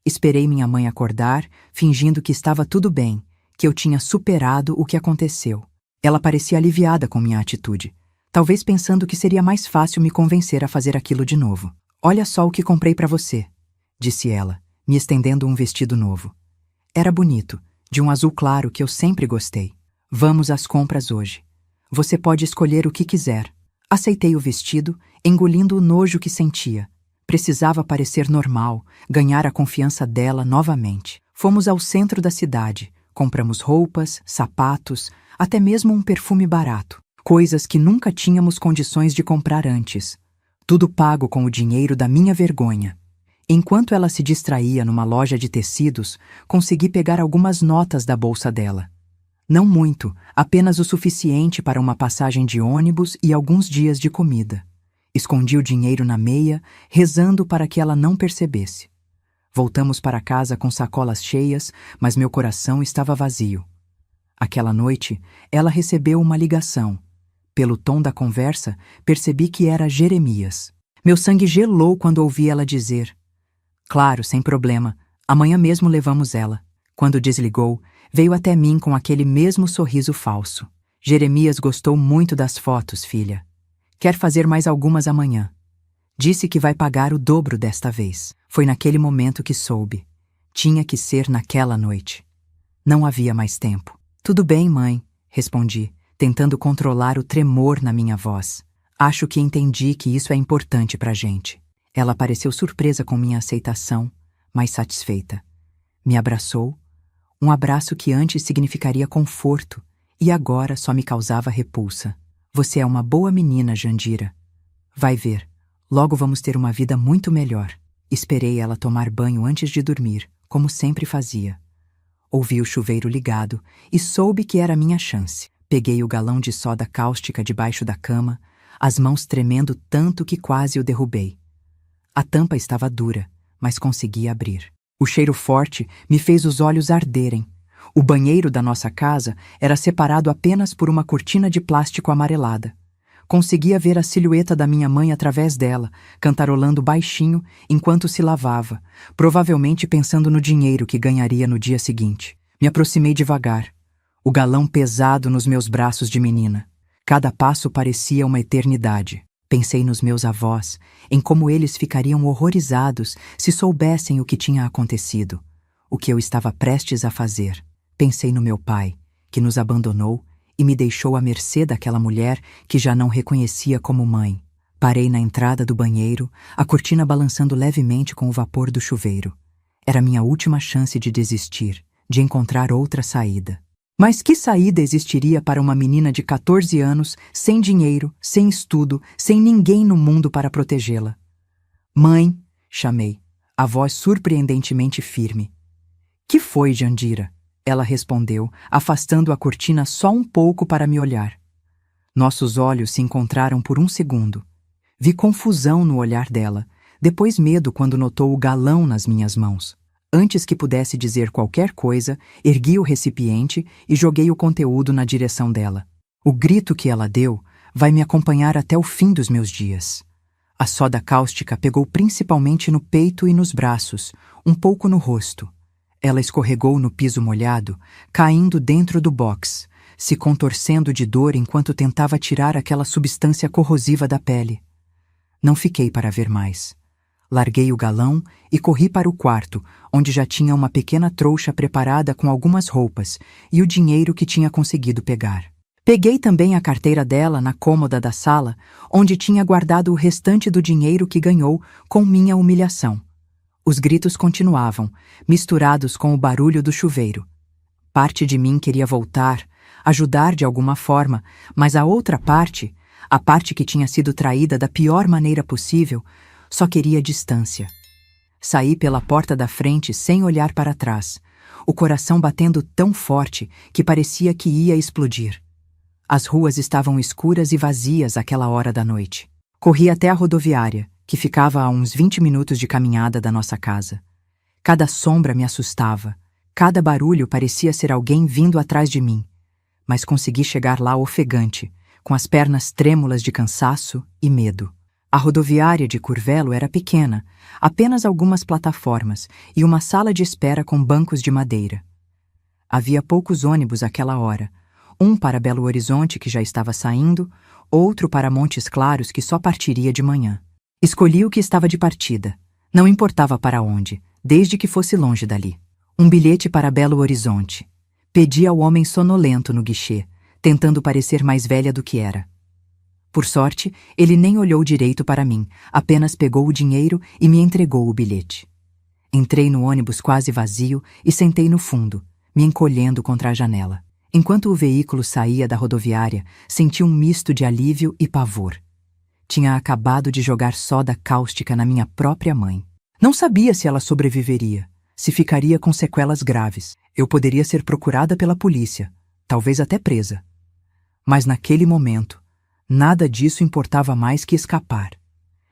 Esperei minha mãe acordar, fingindo que estava tudo bem, que eu tinha superado o que aconteceu. Ela parecia aliviada com minha atitude, talvez pensando que seria mais fácil me convencer a fazer aquilo de novo. "Olha só o que comprei para você", disse ela, me estendendo um vestido novo. Era bonito, de um azul claro que eu sempre gostei. "Vamos às compras hoje. Você pode escolher o que quiser." Aceitei o vestido, engolindo o nojo que sentia. Precisava parecer normal, ganhar a confiança dela novamente. Fomos ao centro da cidade, compramos roupas, sapatos, até mesmo um perfume barato. Coisas que nunca tínhamos condições de comprar antes. Tudo pago com o dinheiro da minha vergonha. Enquanto ela se distraía numa loja de tecidos, consegui pegar algumas notas da bolsa dela. Não muito, apenas o suficiente para uma passagem de ônibus e alguns dias de comida. Escondi o dinheiro na meia, rezando para que ela não percebesse. Voltamos para casa com sacolas cheias, mas meu coração estava vazio. Aquela noite, ela recebeu uma ligação. Pelo tom da conversa, percebi que era Jeremias. Meu sangue gelou quando ouvi ela dizer: "Claro, sem problema. Amanhã mesmo levamos ela." Quando desligou, veio até mim com aquele mesmo sorriso falso. "Jeremias gostou muito das fotos, filha. Quer fazer mais algumas amanhã. Disse que vai pagar o dobro desta vez." Foi naquele momento que soube. Tinha que ser naquela noite. Não havia mais tempo. "Tudo bem, mãe", respondi, tentando controlar o tremor na minha voz. "Acho que entendi que isso é importante pra gente." Ela pareceu surpresa com minha aceitação, mas satisfeita. Me abraçou, um abraço que antes significaria conforto e agora só me causava repulsa. "Você é uma boa menina, Jandira. Vai ver, logo vamos ter uma vida muito melhor." Esperei ela tomar banho antes de dormir, como sempre fazia. Ouvi o chuveiro ligado e soube que era minha chance. Peguei o galão de soda cáustica debaixo da cama, as mãos tremendo tanto que quase o derrubei. A tampa estava dura, mas consegui abrir. O cheiro forte me fez os olhos arderem. O banheiro da nossa casa era separado apenas por uma cortina de plástico amarelada. Conseguia ver a silhueta da minha mãe através dela, cantarolando baixinho enquanto se lavava, provavelmente pensando no dinheiro que ganharia no dia seguinte. Me aproximei devagar, o galão pesado nos meus braços de menina. Cada passo parecia uma eternidade. Pensei nos meus avós, em como eles ficariam horrorizados se soubessem o que tinha acontecido, o que eu estava prestes a fazer. Pensei no meu pai, que nos abandonou e me deixou à mercê daquela mulher que já não reconhecia como mãe. Parei na entrada do banheiro, a cortina balançando levemente com o vapor do chuveiro. Era minha última chance de desistir, de encontrar outra saída. Mas que saída existiria para uma menina de 14 anos, sem dinheiro, sem estudo, sem ninguém no mundo para protegê-la? "Mãe", chamei, a voz surpreendentemente firme. "Que foi, Jandira?" Ela respondeu, afastando a cortina só um pouco para me olhar. Nossos olhos se encontraram por um segundo. Vi confusão no olhar dela, depois medo quando notou o galão nas minhas mãos. Antes que pudesse dizer qualquer coisa, ergui o recipiente e joguei o conteúdo na direção dela. O grito que ela deu vai me acompanhar até o fim dos meus dias. A soda cáustica pegou principalmente no peito e nos braços, um pouco no rosto. Ela escorregou no piso molhado, caindo dentro do box, se contorcendo de dor enquanto tentava tirar aquela substância corrosiva da pele. Não fiquei para ver mais. Larguei o galão e corri para o quarto, onde já tinha uma pequena trouxa preparada com algumas roupas e o dinheiro que tinha conseguido pegar. Peguei também a carteira dela na cômoda da sala, onde tinha guardado o restante do dinheiro que ganhou com minha humilhação. Os gritos continuavam, misturados com o barulho do chuveiro. Parte de mim queria voltar, ajudar de alguma forma, mas a outra parte, a parte que tinha sido traída da pior maneira possível, só queria distância. Saí pela porta da frente sem olhar para trás, o coração batendo tão forte que parecia que ia explodir. As ruas estavam escuras e vazias àquela hora da noite. Corri até a rodoviária, que ficava a uns 20 minutos de caminhada da nossa casa. Cada sombra me assustava, cada barulho parecia ser alguém vindo atrás de mim, mas consegui chegar lá ofegante, com as pernas trêmulas de cansaço e medo. A rodoviária de Curvelo era pequena, apenas algumas plataformas e uma sala de espera com bancos de madeira. Havia poucos ônibus àquela hora, um para Belo Horizonte que já estava saindo, outro para Montes Claros que só partiria de manhã. Escolhi o que estava de partida, não importava para onde, desde que fosse longe dali. Um bilhete para Belo Horizonte. Pedi ao homem sonolento no guichê, tentando parecer mais velha do que era. Por sorte, ele nem olhou direito para mim, apenas pegou o dinheiro e me entregou o bilhete. Entrei no ônibus quase vazio e sentei no fundo, me encolhendo contra a janela. Enquanto o veículo saía da rodoviária, senti um misto de alívio e pavor. Tinha acabado de jogar soda cáustica na minha própria mãe. Não sabia se ela sobreviveria, se ficaria com sequelas graves. Eu poderia ser procurada pela polícia, talvez até presa. Mas naquele momento, nada disso importava mais que escapar.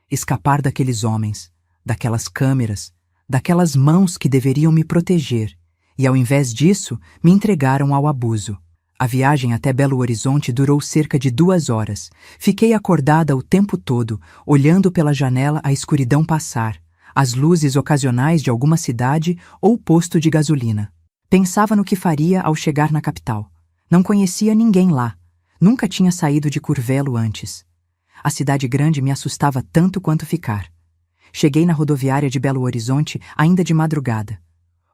Escapar daqueles homens, daquelas câmeras, daquelas mãos que deveriam me proteger, e ao invés disso, me entregaram ao abuso. A viagem até Belo Horizonte durou cerca de 2 horas. Fiquei acordada o tempo todo, olhando pela janela a escuridão passar, as luzes ocasionais de alguma cidade ou posto de gasolina. Pensava no que faria ao chegar na capital. Não conhecia ninguém lá. Nunca tinha saído de Curvelo antes. A cidade grande me assustava tanto quanto ficar. Cheguei na rodoviária de Belo Horizonte ainda de madrugada.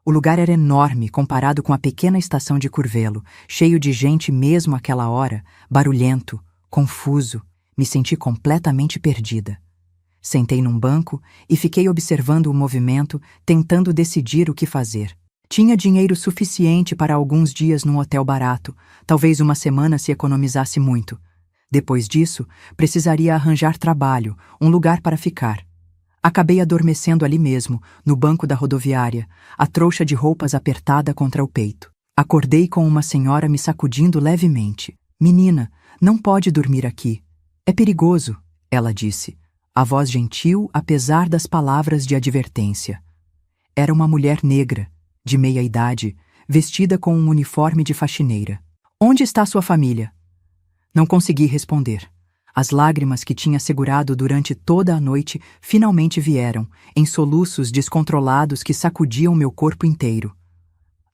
O lugar era enorme comparado com a pequena estação de Curvelo, cheio de gente mesmo àquela hora, barulhento, confuso. Me senti completamente perdida. Sentei num banco e fiquei observando o movimento, tentando decidir o que fazer. Tinha dinheiro suficiente para alguns dias num hotel barato, talvez uma semana se economizasse muito. Depois disso, precisaria arranjar trabalho, um lugar para ficar. Acabei adormecendo ali mesmo, no banco da rodoviária, a trouxa de roupas apertada contra o peito. Acordei com uma senhora me sacudindo levemente. "Menina, não pode dormir aqui. É perigoso", ela disse, a voz gentil apesar das palavras de advertência. Era uma mulher negra, de meia idade, vestida com um uniforme de faxineira. "Onde está sua família?" Não consegui responder. As lágrimas que tinha segurado durante toda a noite finalmente vieram, em soluços descontrolados que sacudiam meu corpo inteiro.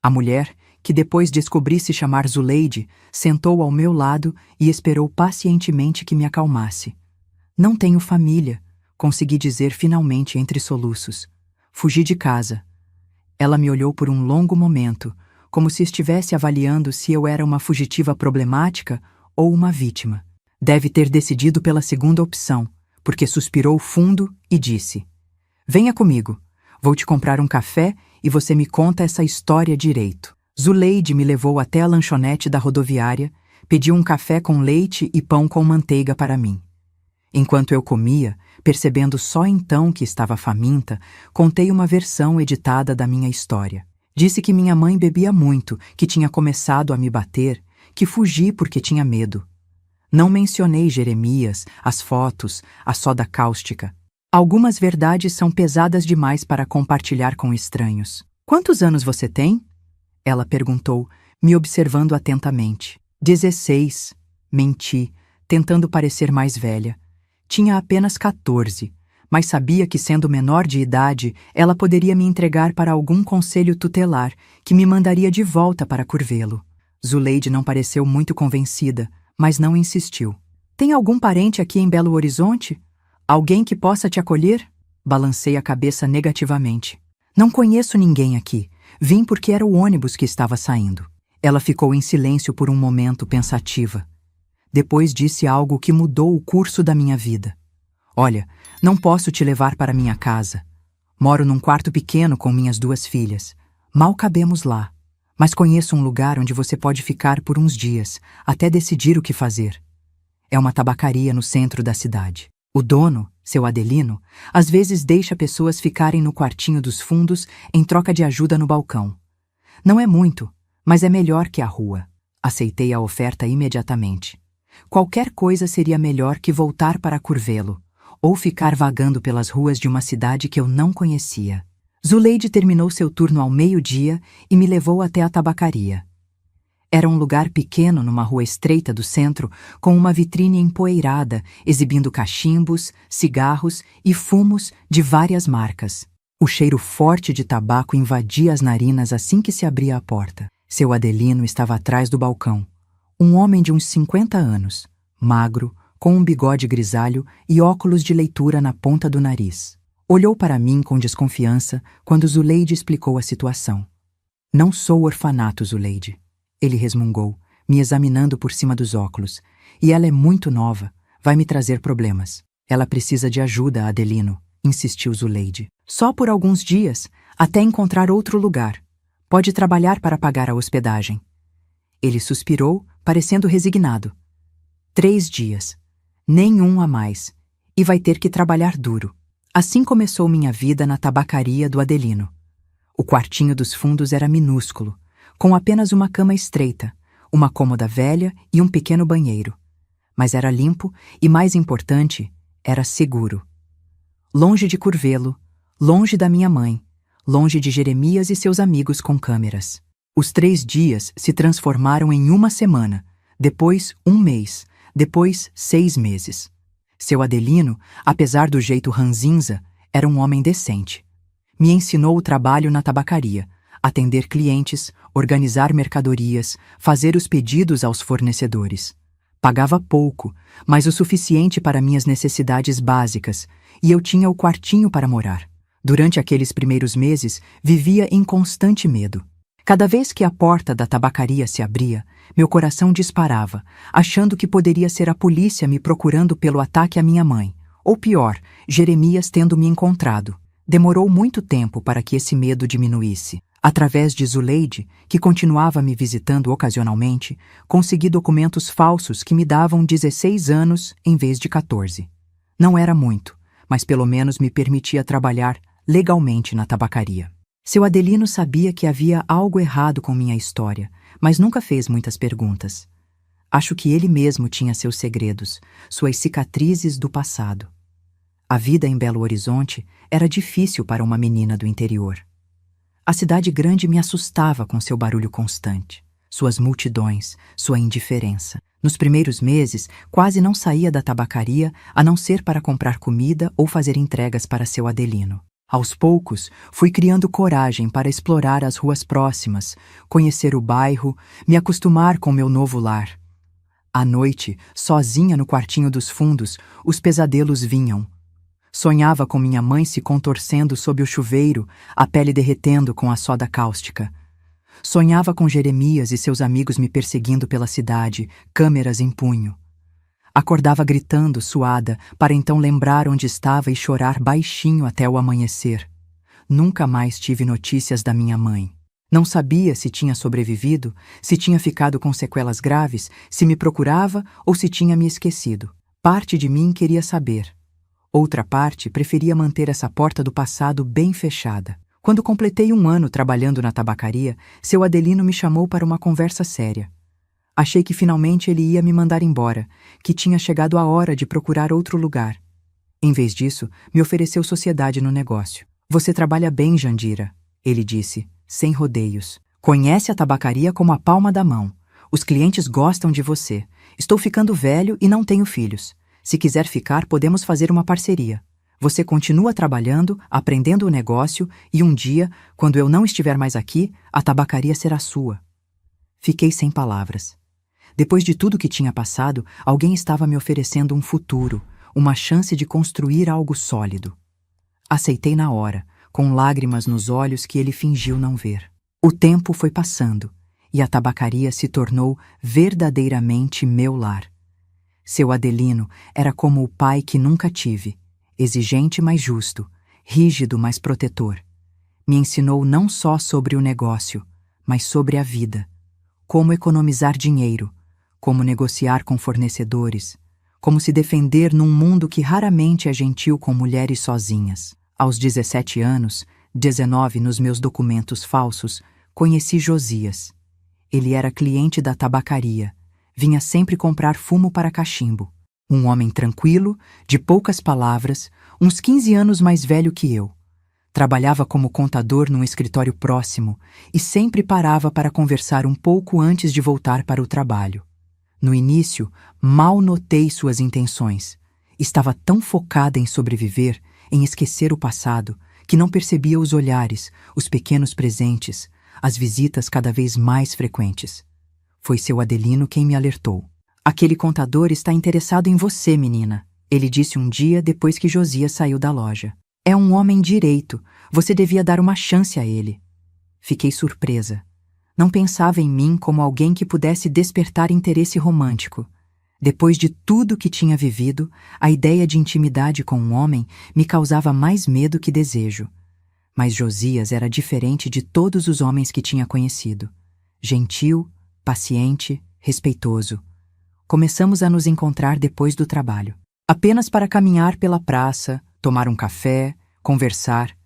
A mulher, que depois descobri se chamar Zuleide, sentou ao meu lado e esperou pacientemente que me acalmasse. "Não tenho família", consegui dizer finalmente entre soluços. "Fugi de casa." Ela me olhou por um longo momento, como se estivesse avaliando se eu era uma fugitiva problemática ou uma vítima. Deve ter decidido pela segunda opção, porque suspirou fundo e disse: "Venha comigo. Vou te comprar um café e você me conta essa história direito." Zuleide me levou até a lanchonete da rodoviária, pediu um café com leite e pão com manteiga para mim. Enquanto eu comia, percebendo só então que estava faminta, contei uma versão editada da minha história. Disse que minha mãe bebia muito, que tinha começado a me bater, que fugi porque tinha medo. Não mencionei Jeremias, as fotos, a soda cáustica. Algumas verdades são pesadas demais para compartilhar com estranhos. "Quantos anos você tem?" ela perguntou, me observando atentamente. 16. Menti, tentando parecer mais velha. Tinha apenas 14, mas sabia que, sendo menor de idade, ela poderia me entregar para algum conselho tutelar, que me mandaria de volta para Curvelo. Zuleide não pareceu muito convencida, mas não insistiu. "Tem algum parente aqui em Belo Horizonte? Alguém que possa te acolher?" Balancei a cabeça negativamente. "Não conheço ninguém aqui. Vim porque era o ônibus que estava saindo." Ela ficou em silêncio por um momento, pensativa. Depois disse algo que mudou o curso da minha vida. "Olha, não posso te levar para minha casa. Moro num quarto pequeno com minhas 2 filhas. Mal cabemos lá. Mas conheço um lugar onde você pode ficar por uns dias, até decidir o que fazer. É uma tabacaria no centro da cidade. O dono, seu Adelino, às vezes deixa pessoas ficarem no quartinho dos fundos em troca de ajuda no balcão. Não é muito, mas é melhor que a rua. Aceitei a oferta imediatamente. Qualquer coisa seria melhor que voltar para Curvelo, ou ficar vagando pelas ruas de uma cidade que eu não conhecia. Zuleide terminou seu turno ao meio-dia e me levou até a tabacaria. Era um lugar pequeno numa rua estreita do centro, com uma vitrine empoeirada, exibindo cachimbos, cigarros e fumos de várias marcas. O cheiro forte de tabaco invadia as narinas assim que se abria a porta. Seu Adelino estava atrás do balcão. Um homem de uns 50 anos, magro, com um bigode grisalho e óculos de leitura na ponta do nariz. Olhou para mim com desconfiança quando Zuleide explicou a situação. Não sou orfanato, Zuleide. Ele resmungou, me examinando por cima dos óculos. E ela é muito nova, vai me trazer problemas. Ela precisa de ajuda, Adelino, insistiu Zuleide. Só por alguns dias, até encontrar outro lugar. Pode trabalhar para pagar a hospedagem. Ele suspirou, parecendo resignado. 3 dias. Nenhum a mais. E vai ter que trabalhar duro. Assim começou minha vida na tabacaria do Adelino. O quartinho dos fundos era minúsculo, com apenas uma cama estreita, uma cômoda velha e um pequeno banheiro. Mas era limpo e, mais importante, era seguro. Longe de Curvelo, longe da minha mãe, longe de Jeremias e seus amigos com câmeras. Os 3 dias se transformaram em uma semana, depois 1 mês, depois 6 meses. Seu Adelino, apesar do jeito ranzinza, era um homem decente. Me ensinou o trabalho na tabacaria, atender clientes, organizar mercadorias, fazer os pedidos aos fornecedores. Pagava pouco, mas o suficiente para minhas necessidades básicas, e eu tinha o quartinho para morar. Durante aqueles primeiros meses, vivia em constante medo. Cada vez que a porta da tabacaria se abria, meu coração disparava, achando que poderia ser a polícia me procurando pelo ataque à minha mãe, ou pior, Jeremias tendo me encontrado. Demorou muito tempo para que esse medo diminuísse. Através de Zuleide, que continuava me visitando ocasionalmente, consegui documentos falsos que me davam 16 anos em vez de 14. Não era muito, mas pelo menos me permitia trabalhar legalmente na tabacaria. Seu Adelino sabia que havia algo errado com minha história, mas nunca fez muitas perguntas. Acho que ele mesmo tinha seus segredos, suas cicatrizes do passado. A vida em Belo Horizonte era difícil para uma menina do interior. A cidade grande me assustava com seu barulho constante, suas multidões, sua indiferença. Nos primeiros meses, quase não saía da tabacaria a não ser para comprar comida ou fazer entregas para seu Adelino. Aos poucos, fui criando coragem para explorar as ruas próximas, conhecer o bairro, me acostumar com meu novo lar. À noite, sozinha no quartinho dos fundos, os pesadelos vinham. Sonhava com minha mãe se contorcendo sob o chuveiro, a pele derretendo com a soda cáustica. Sonhava com Jeremias e seus amigos me perseguindo pela cidade, câmeras em punho. Acordava gritando, suada, para então lembrar onde estava e chorar baixinho até o amanhecer. Nunca mais tive notícias da minha mãe. Não sabia se tinha sobrevivido, se tinha ficado com sequelas graves, se me procurava ou se tinha me esquecido. Parte de mim queria saber. Outra parte preferia manter essa porta do passado bem fechada. Quando completei 1 ano trabalhando na tabacaria, seu Adelino me chamou para uma conversa séria. Achei que finalmente ele ia me mandar embora, que tinha chegado a hora de procurar outro lugar. Em vez disso, me ofereceu sociedade no negócio. Você trabalha bem, Jandira, ele disse, sem rodeios. Conhece a tabacaria como a palma da mão. Os clientes gostam de você. Estou ficando velho e não tenho filhos. Se quiser ficar, podemos fazer uma parceria. Você continua trabalhando, aprendendo o negócio e um dia, quando eu não estiver mais aqui, a tabacaria será sua. Fiquei sem palavras. Depois de tudo que tinha passado, alguém estava me oferecendo um futuro, uma chance de construir algo sólido. Aceitei na hora, com lágrimas nos olhos que ele fingiu não ver. O tempo foi passando, e a tabacaria se tornou verdadeiramente meu lar. Seu Adelino era como o pai que nunca tive, exigente mas justo, rígido mas protetor. Me ensinou não só sobre o negócio, mas sobre a vida. Como economizar dinheiro, como negociar com fornecedores, como se defender num mundo que raramente é gentil com mulheres sozinhas. Aos 17 anos, 19 nos meus documentos falsos, conheci Josias. Ele era cliente da tabacaria, vinha sempre comprar fumo para cachimbo. Um homem tranquilo, de poucas palavras, uns 15 anos mais velho que eu. Trabalhava como contador num escritório próximo e sempre parava para conversar um pouco antes de voltar para o trabalho. No início, mal notei suas intenções. Estava tão focada em sobreviver, em esquecer o passado, que não percebia os olhares, os pequenos presentes, as visitas cada vez mais frequentes. Foi seu Adelino quem me alertou. "Aquele contador está interessado em você, menina", ele disse um dia depois que Josias saiu da loja. "É um homem direito, você devia dar uma chance a ele." Fiquei surpresa. Não pensava em mim como alguém que pudesse despertar interesse romântico. Depois de tudo que tinha vivido, a ideia de intimidade com um homem me causava mais medo que desejo. Mas Josias era diferente de todos os homens que tinha conhecido. Gentil, paciente, respeitoso. Começamos a nos encontrar depois do trabalho. Apenas para caminhar pela praça, tomar um café, conversar.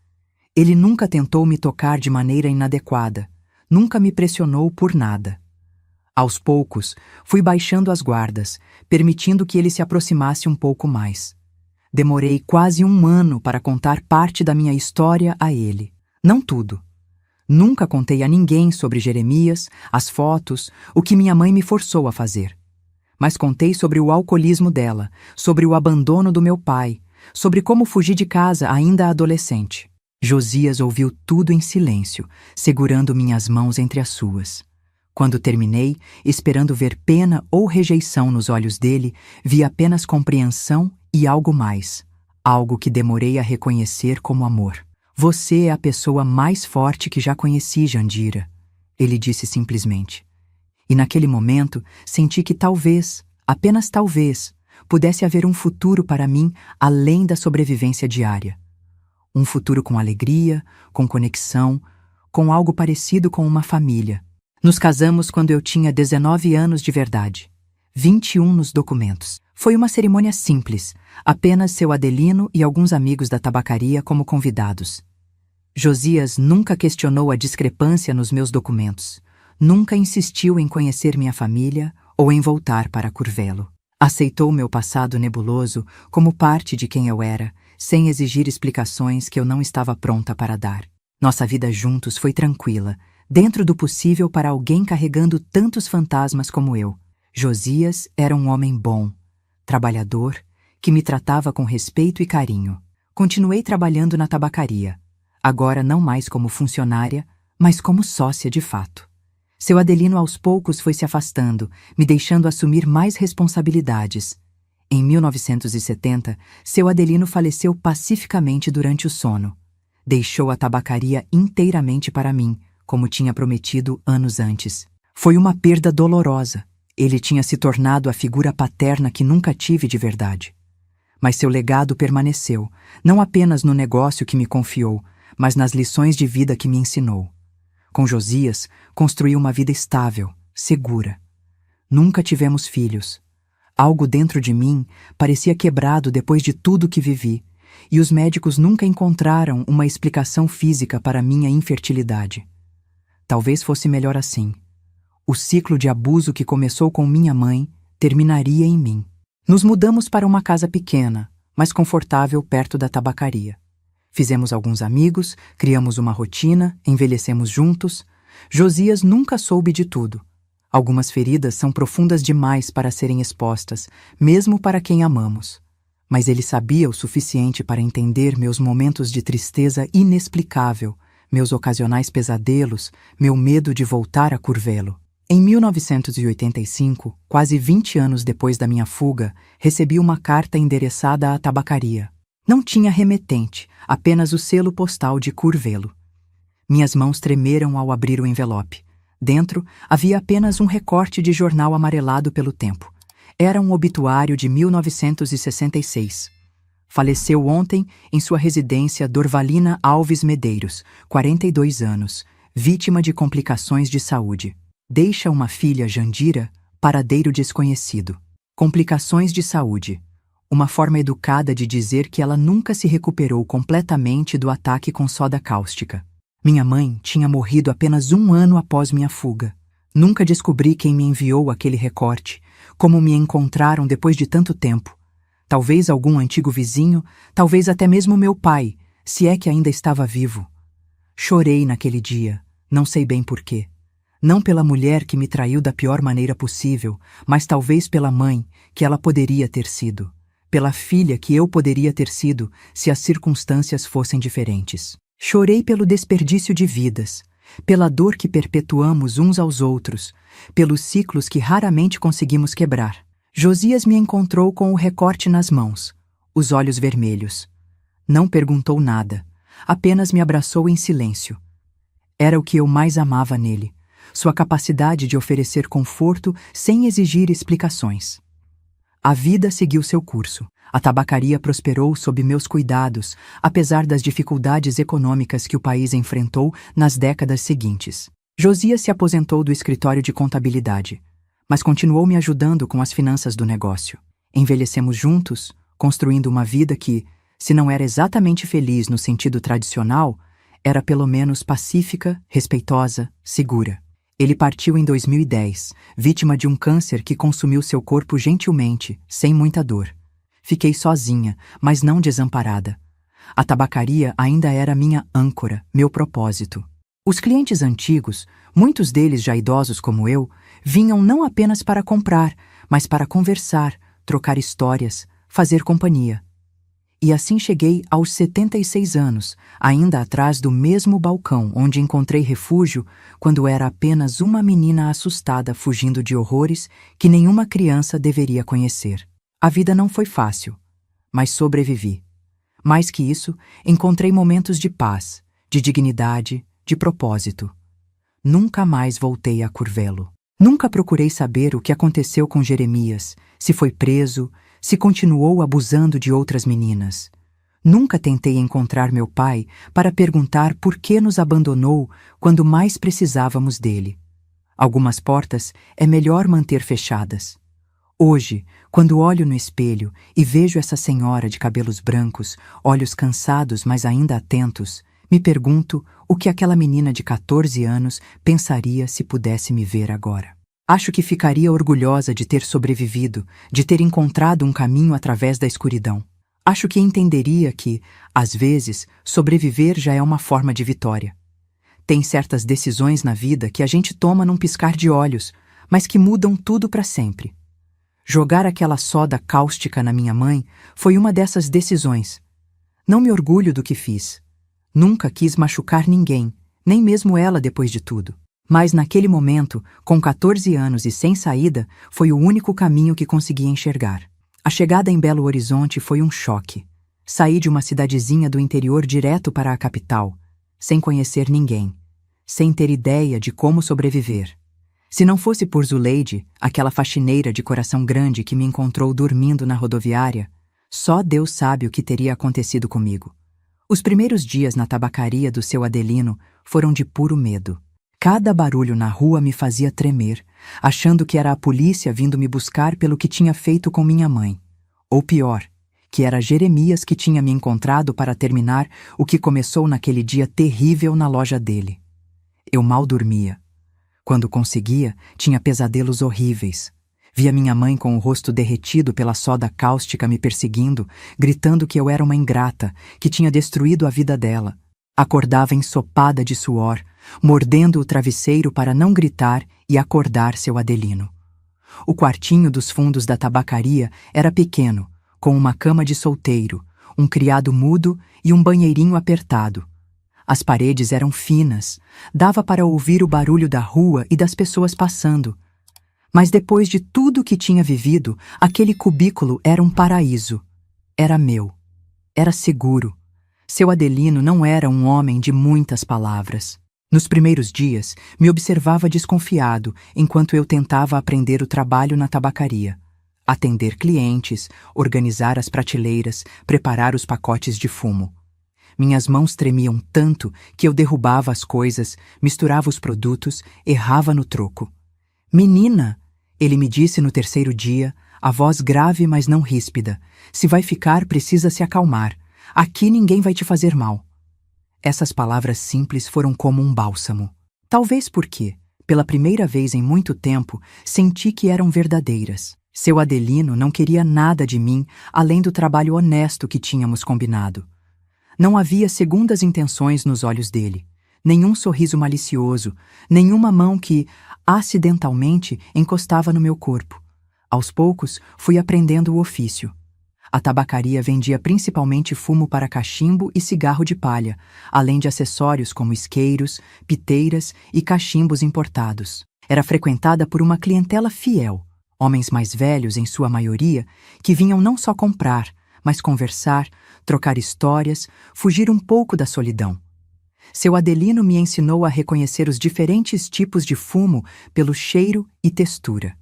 Ele nunca tentou me tocar de maneira inadequada. Nunca me pressionou por nada. Aos poucos, fui baixando as guardas, permitindo que ele se aproximasse um pouco mais. Demorei quase um ano para contar parte da minha história a ele. Não tudo. Nunca contei a ninguém sobre Jeremias, as fotos, o que minha mãe me forçou a fazer. Mas contei sobre o alcoolismo dela, sobre o abandono do meu pai, sobre como fugi de casa ainda adolescente. Josias ouviu tudo em silêncio, segurando minhas mãos entre as suas. Quando terminei, esperando ver pena ou rejeição nos olhos dele, vi apenas compreensão e algo mais. Algo que demorei a reconhecer como amor. "Você é a pessoa mais forte que já conheci, Jandira", ele disse simplesmente. E naquele momento, senti que talvez, apenas talvez, pudesse haver um futuro para mim além da sobrevivência diária. Um futuro com alegria, com conexão, com algo parecido com uma família. Nos casamos quando eu tinha 19 anos de verdade, 21 nos documentos. Foi uma cerimônia simples, apenas seu Adelino e alguns amigos da tabacaria como convidados. Josias nunca questionou a discrepância nos meus documentos, nunca insistiu em conhecer minha família ou em voltar para Curvelo. Aceitou meu passado nebuloso como parte de quem eu era, sem exigir explicações que eu não estava pronta para dar. Nossa vida juntos foi tranquila, dentro do possível para alguém carregando tantos fantasmas como eu. Josias era um homem bom, trabalhador, que me tratava com respeito e carinho. Continuei trabalhando na tabacaria, agora não mais como funcionária, mas como sócia de fato. Seu Adelino aos poucos foi se afastando, me deixando assumir mais responsabilidades. Em 1970, seu Adelino faleceu pacificamente durante o sono. Deixou a tabacaria inteiramente para mim, como tinha prometido anos antes. Foi uma perda dolorosa. Ele tinha se tornado a figura paterna que nunca tive de verdade. Mas seu legado permaneceu, não apenas no negócio que me confiou, mas nas lições de vida que me ensinou. Com Josias, construí uma vida estável, segura. Nunca tivemos filhos. Algo dentro de mim parecia quebrado depois de tudo que vivi, e os médicos nunca encontraram uma explicação física para minha infertilidade. Talvez fosse melhor assim. O ciclo de abuso que começou com minha mãe terminaria em mim. Nos mudamos para uma casa pequena, mas confortável perto da tabacaria. Fizemos alguns amigos, criamos uma rotina, envelhecemos juntos. Josias nunca soube de tudo. Algumas feridas são profundas demais para serem expostas, mesmo para quem amamos. Mas ele sabia o suficiente para entender meus momentos de tristeza inexplicável, meus ocasionais pesadelos, meu medo de voltar a Curvelo. Em 1985, quase 20 anos depois da minha fuga, recebi uma carta endereçada à tabacaria. Não tinha remetente, apenas o selo postal de Curvelo. Minhas mãos tremeram ao abrir o envelope. Dentro, havia apenas um recorte de jornal amarelado pelo tempo. Era um obituário de 1966. Faleceu ontem em sua residência Dorvalina Alves Medeiros, 42 anos, vítima de complicações de saúde. Deixa uma filha Jandira, paradeiro desconhecido. Complicações de saúde. Uma forma educada de dizer que ela nunca se recuperou completamente do ataque com soda cáustica. Minha mãe tinha morrido apenas 1 ano após minha fuga. Nunca descobri quem me enviou aquele recorte, como me encontraram depois de tanto tempo. Talvez algum antigo vizinho, talvez até mesmo meu pai, se é que ainda estava vivo. Chorei naquele dia, não sei bem porquê. Não pela mulher que me traiu da pior maneira possível, mas talvez pela mãe que ela poderia ter sido. Pela filha que eu poderia ter sido se as circunstâncias fossem diferentes. Chorei pelo desperdício de vidas, pela dor que perpetuamos uns aos outros, pelos ciclos que raramente conseguimos quebrar. Josias me encontrou com o recorte nas mãos, os olhos vermelhos. Não perguntou nada, apenas me abraçou em silêncio. Era o que eu mais amava nele, sua capacidade de oferecer conforto sem exigir explicações. A vida seguiu seu curso. A tabacaria prosperou sob meus cuidados, apesar das dificuldades econômicas que o país enfrentou nas décadas seguintes. Josias se aposentou do escritório de contabilidade, mas continuou me ajudando com as finanças do negócio. Envelhecemos juntos, construindo uma vida que, se não era exatamente feliz no sentido tradicional, era pelo menos pacífica, respeitosa, segura. Ele partiu em 2010, vítima de um câncer que consumiu seu corpo gentilmente, sem muita dor. Fiquei sozinha, mas não desamparada. A tabacaria ainda era minha âncora, meu propósito. Os clientes antigos, muitos deles já idosos como eu, vinham não apenas para comprar, mas para conversar, trocar histórias, fazer companhia. E assim cheguei aos 76 anos, ainda atrás do mesmo balcão onde encontrei refúgio quando era apenas uma menina assustada fugindo de horrores que nenhuma criança deveria conhecer. A vida não foi fácil, mas sobrevivi. Mais que isso, encontrei momentos de paz, de dignidade, de propósito. Nunca mais voltei a Curvelo. Nunca procurei saber o que aconteceu com Jeremias, se foi preso, se continuou abusando de outras meninas. Nunca tentei encontrar meu pai para perguntar por que nos abandonou quando mais precisávamos dele. Algumas portas é melhor manter fechadas. Hoje, quando olho no espelho e vejo essa senhora de cabelos brancos, olhos cansados mas ainda atentos, me pergunto o que aquela menina de 14 anos pensaria se pudesse me ver agora. Acho que ficaria orgulhosa de ter sobrevivido, de ter encontrado um caminho através da escuridão. Acho que entenderia que, às vezes, sobreviver já é uma forma de vitória. Tem certas decisões na vida que a gente toma num piscar de olhos, mas que mudam tudo para sempre. Jogar aquela soda cáustica na minha mãe foi uma dessas decisões. Não me orgulho do que fiz. Nunca quis machucar ninguém, nem mesmo ela depois de tudo. Mas naquele momento, com 14 anos e sem saída, foi o único caminho que consegui enxergar. A chegada em Belo Horizonte foi um choque. Saí de uma cidadezinha do interior direto para a capital, sem conhecer ninguém, sem ter ideia de como sobreviver. Se não fosse por Zuleide, aquela faxineira de coração grande que me encontrou dormindo na rodoviária, só Deus sabe o que teria acontecido comigo. Os primeiros dias na tabacaria do seu Adelino foram de puro medo. Cada barulho na rua me fazia tremer, achando que era a polícia vindo me buscar pelo que tinha feito com minha mãe. Ou pior, que era Jeremias que tinha me encontrado para terminar o que começou naquele dia terrível na loja dele. Eu mal dormia. Quando conseguia, tinha pesadelos horríveis. Via minha mãe com o rosto derretido pela soda cáustica me perseguindo, gritando que eu era uma ingrata, que tinha destruído a vida dela. Acordava ensopada de suor, mordendo o travesseiro para não gritar e acordar seu Adelino. O quartinho dos fundos da tabacaria era pequeno, com uma cama de solteiro, um criado mudo e um banheirinho apertado. As paredes eram finas, dava para ouvir o barulho da rua e das pessoas passando. Mas depois de tudo que tinha vivido, aquele cubículo era um paraíso. Era meu. Era seguro. Seu Adelino não era um homem de muitas palavras. Nos primeiros dias, me observava desconfiado enquanto eu tentava aprender o trabalho na tabacaria. Atender clientes, organizar as prateleiras, preparar os pacotes de fumo. Minhas mãos tremiam tanto que eu derrubava as coisas, misturava os produtos, errava no troco. Menina, ele me disse no terceiro dia, a voz grave mas não ríspida. Se vai ficar, precisa se acalmar. Aqui ninguém vai te fazer mal. Essas palavras simples foram como um bálsamo. Talvez porque, pela primeira vez em muito tempo, senti que eram verdadeiras. Seu Adelino não queria nada de mim além do trabalho honesto que tínhamos combinado. Não havia segundas intenções nos olhos dele, nenhum sorriso malicioso, nenhuma mão que, acidentalmente, encostava no meu corpo. Aos poucos, fui aprendendo o ofício. A tabacaria vendia principalmente fumo para cachimbo e cigarro de palha, além de acessórios como isqueiros, piteiras e cachimbos importados. Era frequentada por uma clientela fiel, homens mais velhos em sua maioria, que vinham não só comprar, mas conversar, trocar histórias, fugir um pouco da solidão. Seu Adelino me ensinou a reconhecer os diferentes tipos de fumo pelo cheiro e textura.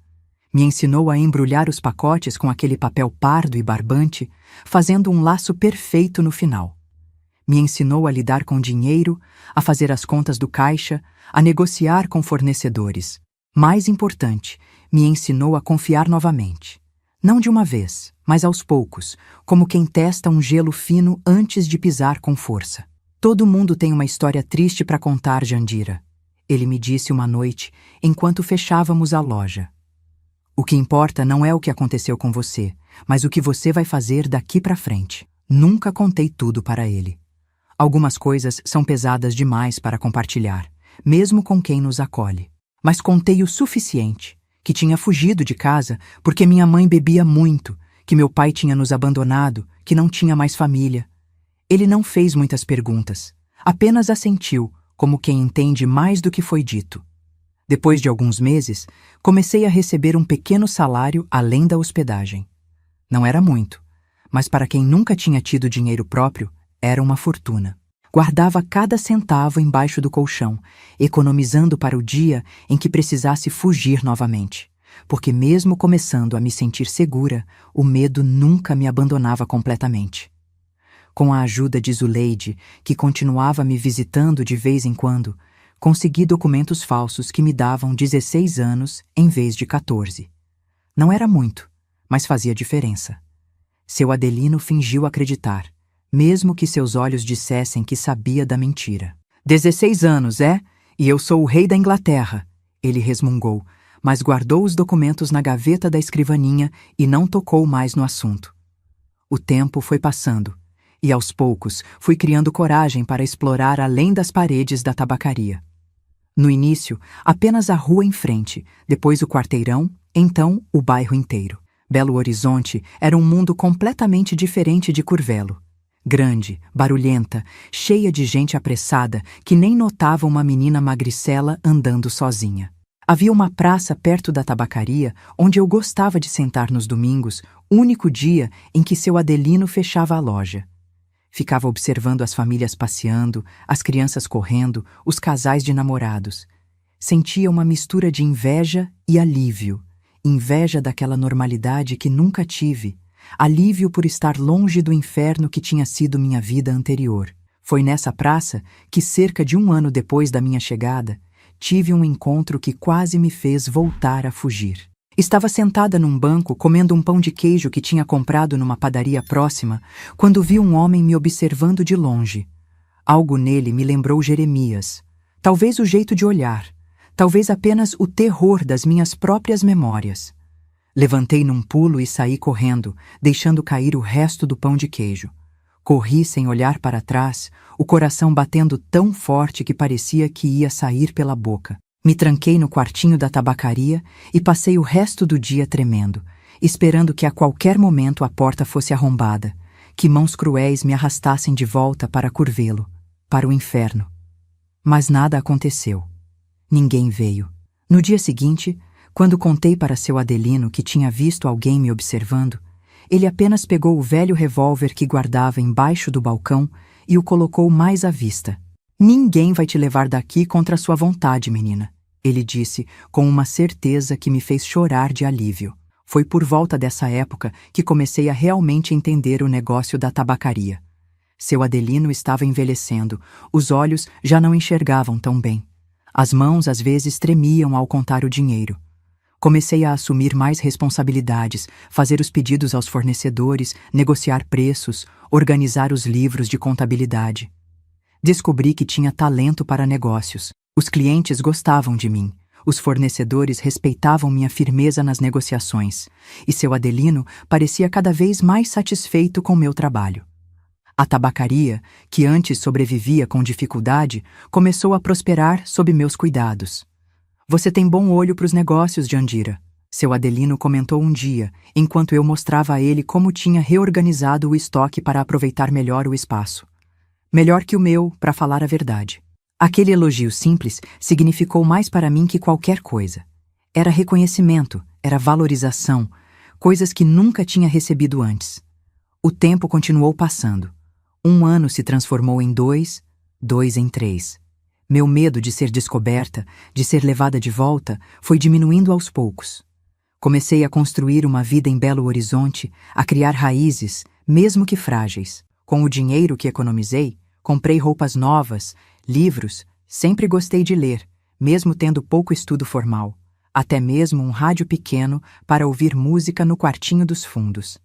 Me ensinou a embrulhar os pacotes com aquele papel pardo e barbante, fazendo um laço perfeito no final. Me ensinou a lidar com dinheiro, a fazer as contas do caixa, a negociar com fornecedores. Mais importante, me ensinou a confiar novamente. Não de uma vez, mas aos poucos, como quem testa um gelo fino antes de pisar com força. Todo mundo tem uma história triste para contar, Jandira. Ele me disse uma noite, enquanto fechávamos a loja. O que importa não é o que aconteceu com você, mas o que você vai fazer daqui para frente. Nunca contei tudo para ele. Algumas coisas são pesadas demais para compartilhar, mesmo com quem nos acolhe. Mas contei o suficiente, que tinha fugido de casa porque minha mãe bebia muito, que meu pai tinha nos abandonado, que não tinha mais família. Ele não fez muitas perguntas, apenas assentiu, como quem entende mais do que foi dito. Depois de alguns meses, comecei a receber um pequeno salário além da hospedagem. Não era muito, mas para quem nunca tinha tido dinheiro próprio, era uma fortuna. Guardava cada centavo embaixo do colchão, economizando para o dia em que precisasse fugir novamente. Porque mesmo começando a me sentir segura, o medo nunca me abandonava completamente. Com a ajuda de Zuleide, que continuava me visitando de vez em quando, consegui documentos falsos que me davam 16 anos em vez de 14. Não era muito, mas fazia diferença. Seu Adelino fingiu acreditar, mesmo que seus olhos dissessem que sabia da mentira. 16 anos, é? E eu sou o rei da Inglaterra, ele resmungou, mas guardou os documentos na gaveta da escrivaninha e não tocou mais no assunto. O tempo foi passando, e aos poucos fui criando coragem para explorar além das paredes da tabacaria. No início, apenas a rua em frente, depois o quarteirão, então o bairro inteiro. Belo Horizonte era um mundo completamente diferente de Curvelo. Grande, barulhenta, cheia de gente apressada que nem notava uma menina magricela andando sozinha. Havia uma praça perto da tabacaria onde eu gostava de sentar nos domingos, único dia em que seu Adelino fechava a loja. Ficava observando as famílias passeando, as crianças correndo, os casais de namorados. Sentia uma mistura de inveja e alívio. Inveja daquela normalidade que nunca tive. Alívio por estar longe do inferno que tinha sido minha vida anterior. Foi nessa praça que, cerca de 1 ano depois da minha chegada, tive um encontro que quase me fez voltar a fugir. Estava sentada num banco comendo um pão de queijo que tinha comprado numa padaria próxima, quando vi um homem me observando de longe. Algo nele me lembrou Jeremias. Talvez o jeito de olhar, talvez apenas o terror das minhas próprias memórias. Levantei num pulo e saí correndo, deixando cair o resto do pão de queijo. Corri sem olhar para trás, o coração batendo tão forte que parecia que ia sair pela boca. Me tranquei no quartinho da tabacaria e passei o resto do dia tremendo, esperando que a qualquer momento a porta fosse arrombada, que mãos cruéis me arrastassem de volta para Curvelo, para o inferno. Mas nada aconteceu. Ninguém veio. No dia seguinte, quando contei para seu Adelino que tinha visto alguém me observando, ele apenas pegou o velho revólver que guardava embaixo do balcão e o colocou mais à vista. Ninguém vai te levar daqui contra sua vontade, menina, ele disse com uma certeza que me fez chorar de alívio. Foi por volta dessa época que comecei a realmente entender o negócio da tabacaria. Seu Adelino estava envelhecendo, os olhos já não enxergavam tão bem. As mãos às vezes tremiam ao contar o dinheiro. Comecei a assumir mais responsabilidades, fazer os pedidos aos fornecedores, negociar preços, organizar os livros de contabilidade. Descobri que tinha talento para negócios. Os clientes gostavam de mim. Os fornecedores respeitavam minha firmeza nas negociações. E seu Adelino parecia cada vez mais satisfeito com meu trabalho. A tabacaria, que antes sobrevivia com dificuldade, começou a prosperar sob meus cuidados. Você tem bom olho para os negócios, Jandira. Seu Adelino comentou um dia, enquanto eu mostrava a ele como tinha reorganizado o estoque para aproveitar melhor o espaço. Melhor que o meu, para falar a verdade. Aquele elogio simples significou mais para mim que qualquer coisa. Era reconhecimento, era valorização, coisas que nunca tinha recebido antes. O tempo continuou passando. 1 ano se transformou em 2, 2 em 3. Meu medo de ser descoberta, de ser levada de volta, foi diminuindo aos poucos. Comecei a construir uma vida em Belo Horizonte, a criar raízes, mesmo que frágeis. Com o dinheiro que economizei, comprei roupas novas, livros, sempre gostei de ler, mesmo tendo pouco estudo formal. Até mesmo um rádio pequeno para ouvir música no quartinho dos fundos.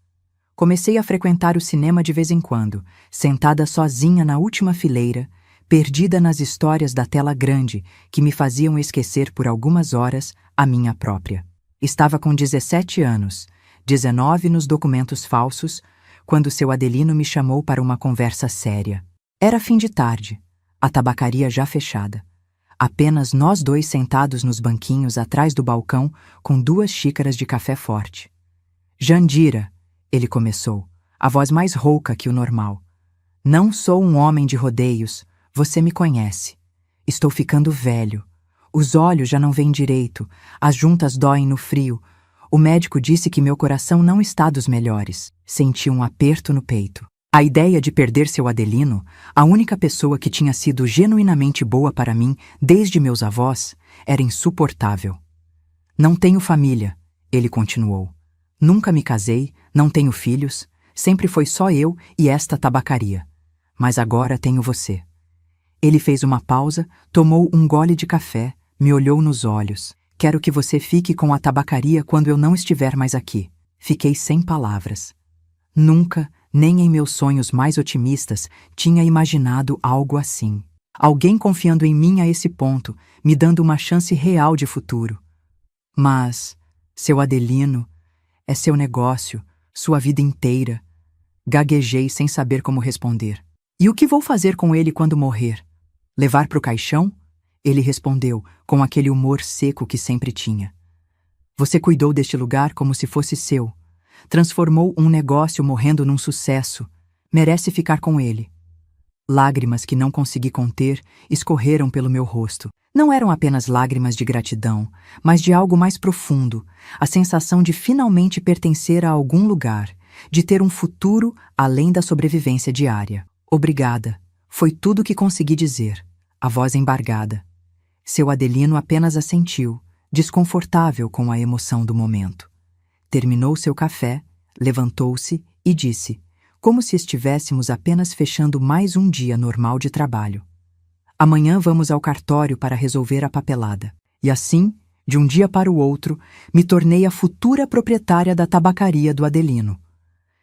Comecei a frequentar o cinema de vez em quando, sentada sozinha na última fileira, perdida nas histórias da tela grande que me faziam esquecer por algumas horas a minha própria. Estava com 17 anos, 19 nos documentos falsos, quando seu Adelino me chamou para uma conversa séria. Era fim de tarde, a tabacaria já fechada. Apenas nós dois sentados nos banquinhos atrás do balcão com 2 xícaras de café forte. Jandira, ele começou, a voz mais rouca que o normal. Não sou um homem de rodeios, você me conhece. Estou ficando velho. Os olhos já não veem direito, as juntas doem no frio. O médico disse que meu coração não está dos melhores. Senti um aperto no peito. A ideia de perder seu Adelino, a única pessoa que tinha sido genuinamente boa para mim desde meus avós, era insuportável. Não tenho família, ele continuou. Nunca me casei, não tenho filhos, sempre foi só eu e esta tabacaria. Mas agora tenho você. Ele fez uma pausa, tomou um gole de café, me olhou nos olhos. Quero que você fique com a tabacaria quando eu não estiver mais aqui. Fiquei sem palavras. Nunca, nem em meus sonhos mais otimistas, tinha imaginado algo assim. Alguém confiando em mim a esse ponto, me dando uma chance real de futuro. Mas, seu Adelino, é seu negócio, sua vida inteira. Gaguejei sem saber como responder. E o que vou fazer com ele quando morrer? Levar para o caixão? Ele respondeu, com aquele humor seco que sempre tinha. Você cuidou deste lugar como se fosse seu. Transformou um negócio morrendo num sucesso. Merece ficar com ele. Lágrimas que não consegui conter escorreram pelo meu rosto. Não eram apenas lágrimas de gratidão, mas de algo mais profundo, a sensação de finalmente pertencer a algum lugar, de ter um futuro além da sobrevivência diária. Obrigada. Foi tudo o que consegui dizer, a voz embargada. Seu Adelino apenas assentiu, desconfortável com a emoção do momento. Terminou seu café, levantou-se e disse, como se estivéssemos apenas fechando mais um dia normal de trabalho. Amanhã vamos ao cartório para resolver a papelada. E assim, de um dia para o outro, me tornei a futura proprietária da tabacaria do Adelino.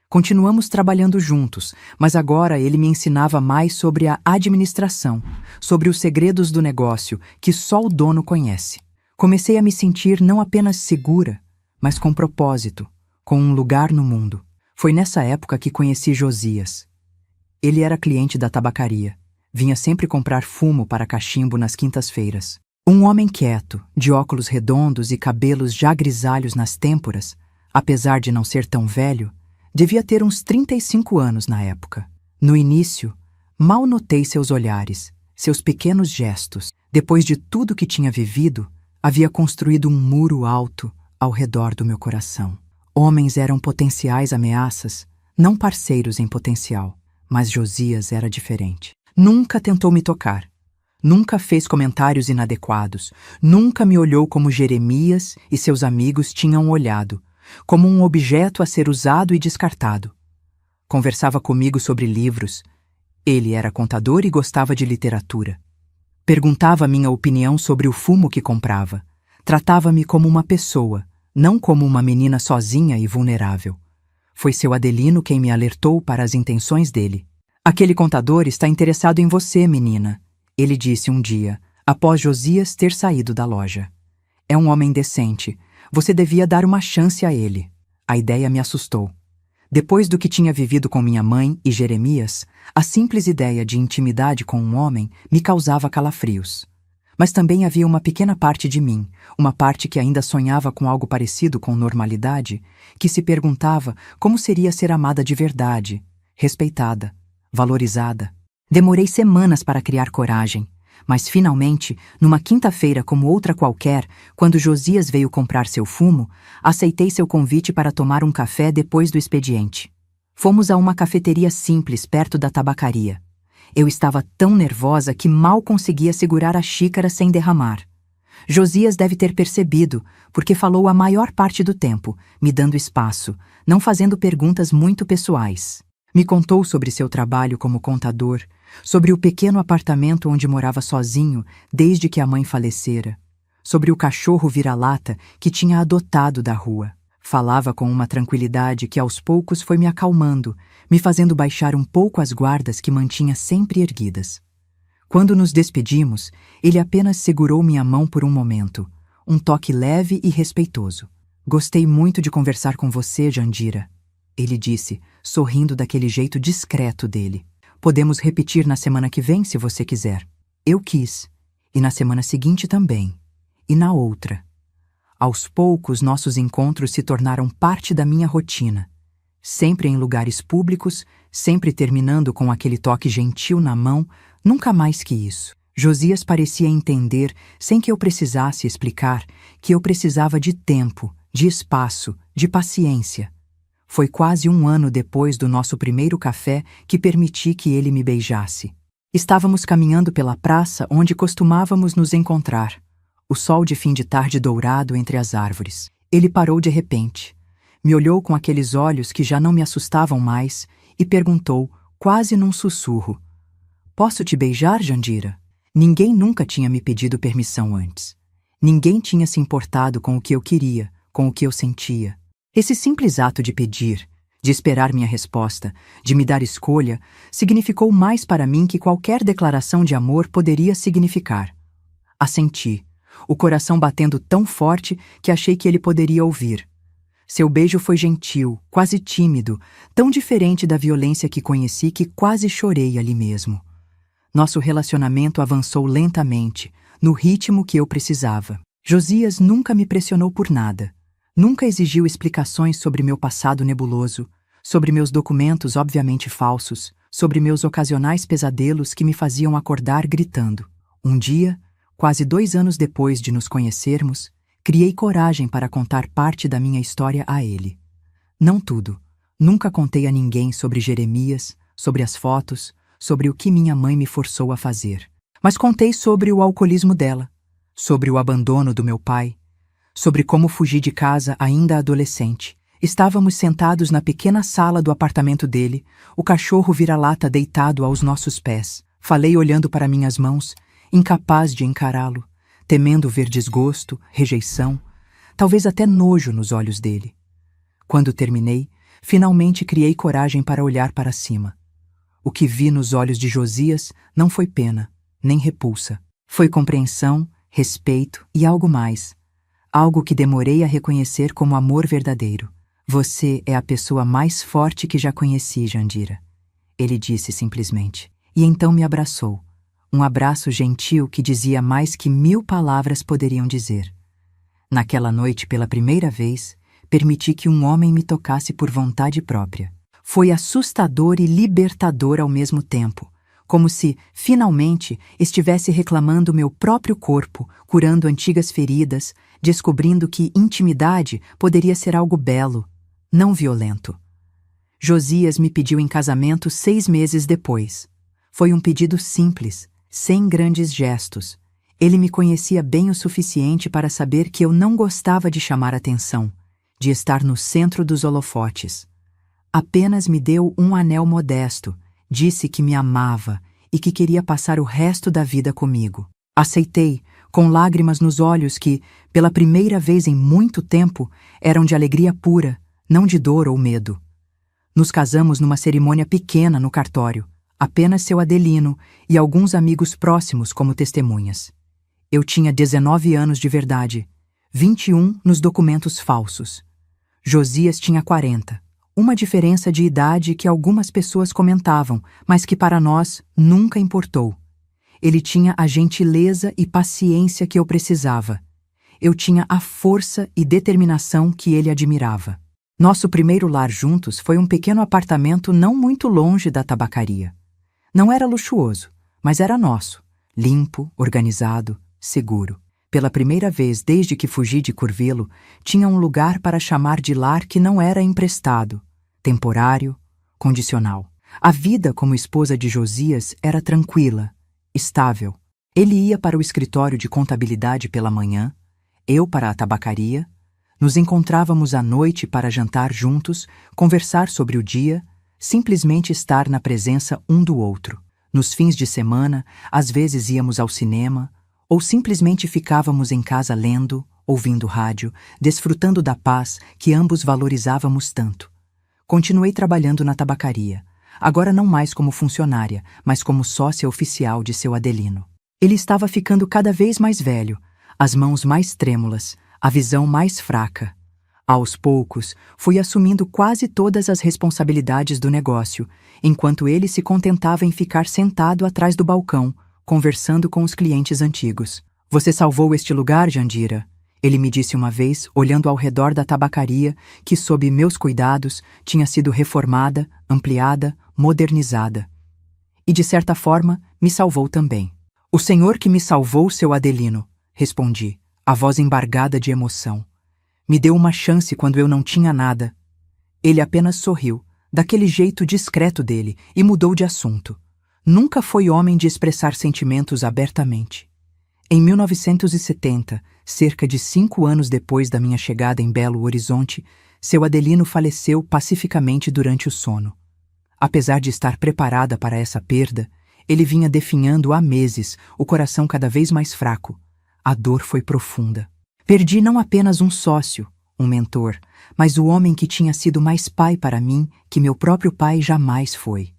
Continuamos trabalhando juntos, mas agora ele me ensinava mais sobre a administração, sobre os segredos do negócio que só o dono conhece. Comecei a me sentir não apenas segura, mas com propósito, com um lugar no mundo. Foi nessa época que conheci Josias. Ele era cliente da tabacaria. Vinha sempre comprar fumo para cachimbo nas quintas-feiras. Um homem quieto, de óculos redondos e cabelos já grisalhos nas têmporas, apesar de não ser tão velho, devia ter uns 35 anos na época. No início, mal notei seus olhares, seus pequenos gestos. Depois de tudo que tinha vivido, havia construído um muro alto ao redor do meu coração. Homens eram potenciais ameaças, não parceiros em potencial, mas Josias era diferente. Nunca tentou me tocar. Nunca fez comentários inadequados. Nunca me olhou como Jeremias e seus amigos tinham olhado, como um objeto a ser usado e descartado. Conversava comigo sobre livros, Ele era contador e gostava de literatura. Perguntava minha opinião sobre o fumo que comprava. Tratava-me como uma pessoa, não como uma menina sozinha e vulnerável. Foi seu Adelino quem me alertou para as intenções dele. Aquele contador está interessado em você, menina, ele disse um dia, após Josias ter saído da loja. É um homem decente. Você devia dar uma chance a ele. A ideia me assustou. Depois do que tinha vivido com minha mãe e Jeremias, a simples ideia de intimidade com um homem me causava calafrios. Mas também havia uma pequena parte de mim, uma parte que ainda sonhava com algo parecido com normalidade, que se perguntava como seria ser amada de verdade, respeitada, valorizada. Demorei semanas para criar coragem, mas finalmente, numa quinta-feira como outra qualquer, quando Josias veio comprar seu fumo, aceitei seu convite para tomar um café depois do expediente. Fomos a uma cafeteria simples perto da tabacaria. Eu estava tão nervosa que mal conseguia segurar a xícara sem derramar. Josias deve ter percebido, porque falou a maior parte do tempo, me dando espaço, não fazendo perguntas muito pessoais. Me contou sobre seu trabalho como contador, sobre o pequeno apartamento onde morava sozinho desde que a mãe falecera, sobre o cachorro vira-lata que tinha adotado da rua. Falava com uma tranquilidade que aos poucos foi me acalmando, me fazendo baixar um pouco as guardas que mantinha sempre erguidas. Quando nos despedimos, ele apenas segurou minha mão por um momento, um toque leve e respeitoso. Gostei muito de conversar com você, Jandira, ele disse, sorrindo daquele jeito discreto dele. Podemos repetir na semana que vem, se você quiser. Eu quis. E na semana seguinte também. E na outra. Aos poucos, nossos encontros se tornaram parte da minha rotina. Sempre em lugares públicos, sempre terminando com aquele toque gentil na mão, nunca mais que isso. Josias parecia entender, sem que eu precisasse explicar, que eu precisava de tempo, de espaço, de paciência. Foi quase um ano depois do nosso primeiro café que permiti que ele me beijasse. Estávamos caminhando pela praça onde costumávamos nos encontrar. O sol de fim de tarde dourado entre as árvores. Ele parou de repente. Me olhou com aqueles olhos que já não me assustavam mais e perguntou, quase num sussurro: "Posso te beijar, Jandira?" Ninguém nunca tinha me pedido permissão antes. Ninguém tinha se importado com o que eu queria, com o que eu sentia. Esse simples ato de pedir, de esperar minha resposta, de me dar escolha, significou mais para mim que qualquer declaração de amor poderia significar. Assenti, o coração batendo tão forte que achei que ele poderia ouvir. Seu beijo foi gentil, quase tímido, tão diferente da violência que conheci que quase chorei ali mesmo. Nosso relacionamento avançou lentamente, no ritmo que eu precisava. Josias nunca me pressionou por nada. Nunca exigiu explicações sobre meu passado nebuloso, sobre meus documentos obviamente falsos, sobre meus ocasionais pesadelos que me faziam acordar gritando. Um dia, quase 2 anos depois de nos conhecermos, criei coragem para contar parte da minha história a ele. Não tudo. Nunca contei a ninguém sobre Jeremias, sobre as fotos, sobre o que minha mãe me forçou a fazer. Mas contei sobre o alcoolismo dela, sobre o abandono do meu pai, sobre como fugi de casa ainda adolescente. Estávamos sentados na pequena sala do apartamento dele, o cachorro vira-lata deitado aos nossos pés. Falei olhando para minhas mãos, incapaz de encará-lo, temendo ver desgosto, rejeição, talvez até nojo nos olhos dele. Quando terminei, finalmente criei coragem para olhar para cima. O que vi nos olhos de Josias não foi pena, nem repulsa. Foi compreensão, respeito e algo mais. Algo que demorei a reconhecer como amor verdadeiro. Você é a pessoa mais forte que já conheci, Jandira. Ele disse simplesmente. E então me abraçou. Um abraço gentil que dizia mais que 1000 palavras poderiam dizer. Naquela noite, pela primeira vez, permiti que um homem me tocasse por vontade própria. Foi assustador e libertador ao mesmo tempo, como se, finalmente, estivesse reclamando meu próprio corpo, curando antigas feridas, descobrindo que intimidade poderia ser algo belo, não violento. Josias me pediu em casamento 6 meses depois. Foi um pedido simples, sem grandes gestos. Ele me conhecia bem o suficiente para saber que eu não gostava de chamar atenção, de estar no centro dos holofotes. Apenas me deu um anel modesto, Disse que me amava e que queria passar o resto da vida comigo. Aceitei, com lágrimas nos olhos que, pela primeira vez em muito tempo, eram de alegria pura, não de dor ou medo. Nos casamos numa cerimônia pequena no cartório, apenas seu Adelino e alguns amigos próximos como testemunhas. Eu tinha 19 anos de verdade, 21 nos documentos falsos. Josias tinha 40, uma diferença de idade que algumas pessoas comentavam, mas que para nós nunca importou. Ele tinha a gentileza e paciência que eu precisava. Eu tinha a força e determinação que ele admirava. Nosso primeiro lar juntos foi um pequeno apartamento não muito longe da tabacaria. Não era luxuoso, mas era nosso, limpo, organizado, seguro. Pela primeira vez desde que fugi de Curvelo, tinha um lugar para chamar de lar que não era emprestado, temporário, condicional. A vida como esposa de Josias era tranquila, estável. Ele ia para o escritório de contabilidade pela manhã, eu para a tabacaria. Nos encontrávamos à noite para jantar juntos, conversar sobre o dia, simplesmente estar na presença um do outro. Nos fins de semana, às vezes íamos ao cinema, ou simplesmente ficávamos em casa lendo, ouvindo rádio, desfrutando da paz que ambos valorizávamos tanto. Continuei trabalhando na tabacaria, agora não mais como funcionária, mas como sócia oficial de seu Adelino. Ele estava ficando cada vez mais velho, as mãos mais trêmulas, a visão mais fraca. Aos poucos, fui assumindo quase todas as responsabilidades do negócio, enquanto ele se contentava em ficar sentado atrás do balcão, conversando com os clientes antigos. "Você salvou este lugar, Jandira?" Ele me disse uma vez, olhando ao redor da tabacaria, que sob meus cuidados tinha sido reformada, ampliada, modernizada. E de certa forma, me salvou também. "O senhor que me salvou, seu Adelino", respondi, a voz embargada de emoção. "Me deu uma chance quando eu não tinha nada." Ele apenas sorriu, daquele jeito discreto dele, e mudou de assunto. Nunca foi homem de expressar sentimentos abertamente. Em 1970, cerca de 5 anos depois da minha chegada em Belo Horizonte, seu Adelino faleceu pacificamente durante o sono. Apesar de estar preparada para essa perda, ele vinha definhando há meses, o coração cada vez mais fraco. A dor foi profunda. Perdi não apenas um sócio, um mentor, mas o homem que tinha sido mais pai para mim que meu próprio pai jamais foi.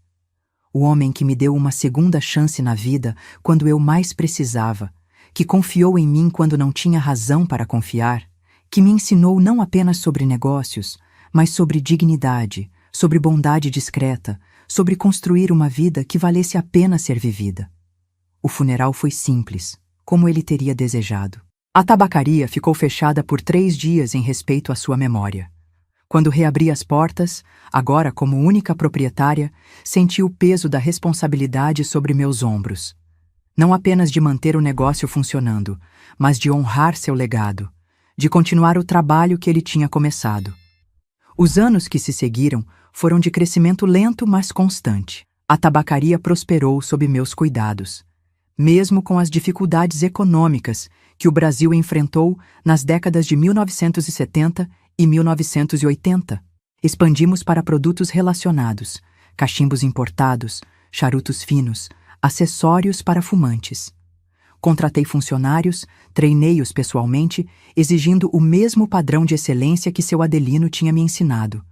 O homem que me deu uma segunda chance na vida quando eu mais precisava, que confiou em mim quando não tinha razão para confiar, que me ensinou não apenas sobre negócios, mas sobre dignidade, sobre bondade discreta, sobre construir uma vida que valesse a pena ser vivida. O funeral foi simples, como ele teria desejado. A tabacaria ficou fechada por 3 dias em respeito à sua memória. Quando reabri as portas, agora como única proprietária, senti o peso da responsabilidade sobre meus ombros. Não apenas de manter o negócio funcionando, mas de honrar seu legado, de continuar o trabalho que ele tinha começado. Os anos que se seguiram foram de crescimento lento, mas constante. A tabacaria prosperou sob meus cuidados, mesmo com as dificuldades econômicas que o Brasil enfrentou nas décadas de 1970 e 1980. Expandimos para produtos relacionados, cachimbos importados, charutos finos, acessórios para fumantes. Contratei funcionários, treinei-os pessoalmente, exigindo o mesmo padrão de excelência que seu Adelino tinha me ensinado.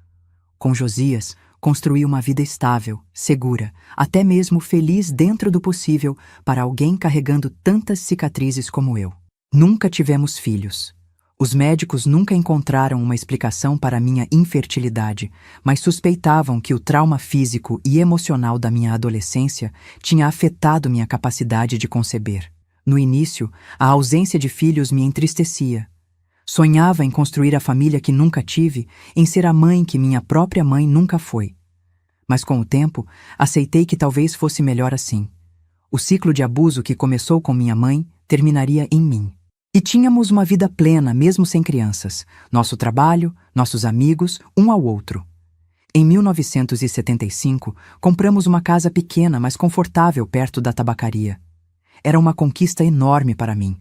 Com Josias, construí uma vida estável, segura, até mesmo feliz dentro do possível para alguém carregando tantas cicatrizes como eu. Nunca tivemos filhos. Os médicos nunca encontraram uma explicação para minha infertilidade, mas suspeitavam que o trauma físico e emocional da minha adolescência tinha afetado minha capacidade de conceber. No início, a ausência de filhos me entristecia. Sonhava em construir a família que nunca tive, em ser a mãe que minha própria mãe nunca foi. Mas com o tempo, aceitei que talvez fosse melhor assim. O ciclo de abuso que começou com minha mãe terminaria em mim. E tínhamos uma vida plena mesmo sem crianças, nosso trabalho, nossos amigos, um ao outro. Em 1975, compramos uma casa pequena, mas confortável perto da tabacaria. Era uma conquista enorme para mim.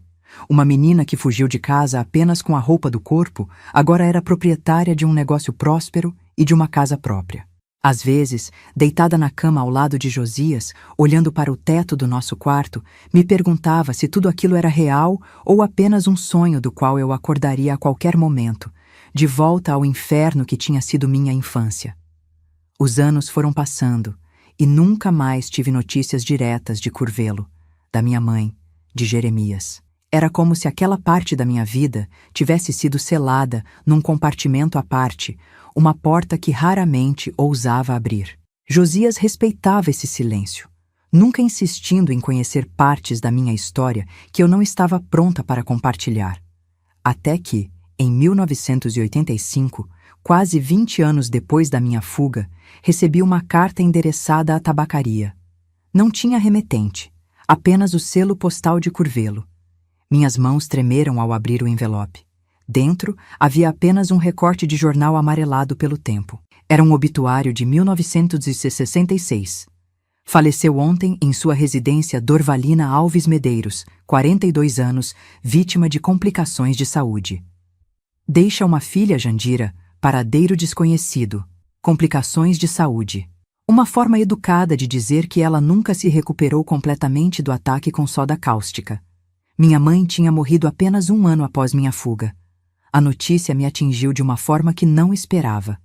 Uma menina que fugiu de casa apenas com a roupa do corpo, agora era proprietária de um negócio próspero e de uma casa própria. Às vezes, deitada na cama ao lado de Josias, olhando para o teto do nosso quarto, me perguntava se tudo aquilo era real ou apenas um sonho do qual eu acordaria a qualquer momento, de volta ao inferno que tinha sido minha infância. Os anos foram passando e nunca mais tive notícias diretas de Curvelo, da minha mãe, de Jeremias. Era como se aquela parte da minha vida tivesse sido selada num compartimento à parte, uma porta que raramente ousava abrir. Josias respeitava esse silêncio, nunca insistindo em conhecer partes da minha história que eu não estava pronta para compartilhar. Até que, em 1985, quase 20 anos depois da minha fuga, recebi uma carta endereçada à tabacaria. Não tinha remetente, apenas o selo postal de Curvelo. Minhas mãos tremeram ao abrir o envelope. Dentro, havia apenas um recorte de jornal amarelado pelo tempo. Era um obituário de 1966. Faleceu ontem em sua residência Dorvalina Alves Medeiros, 42 anos, vítima de complicações de saúde. Deixa uma filha, Jandira, paradeiro desconhecido. Complicações de saúde. Uma forma educada de dizer que ela nunca se recuperou completamente do ataque com soda cáustica. Minha mãe tinha morrido apenas 1 ano após minha fuga. A notícia me atingiu de uma forma que não esperava.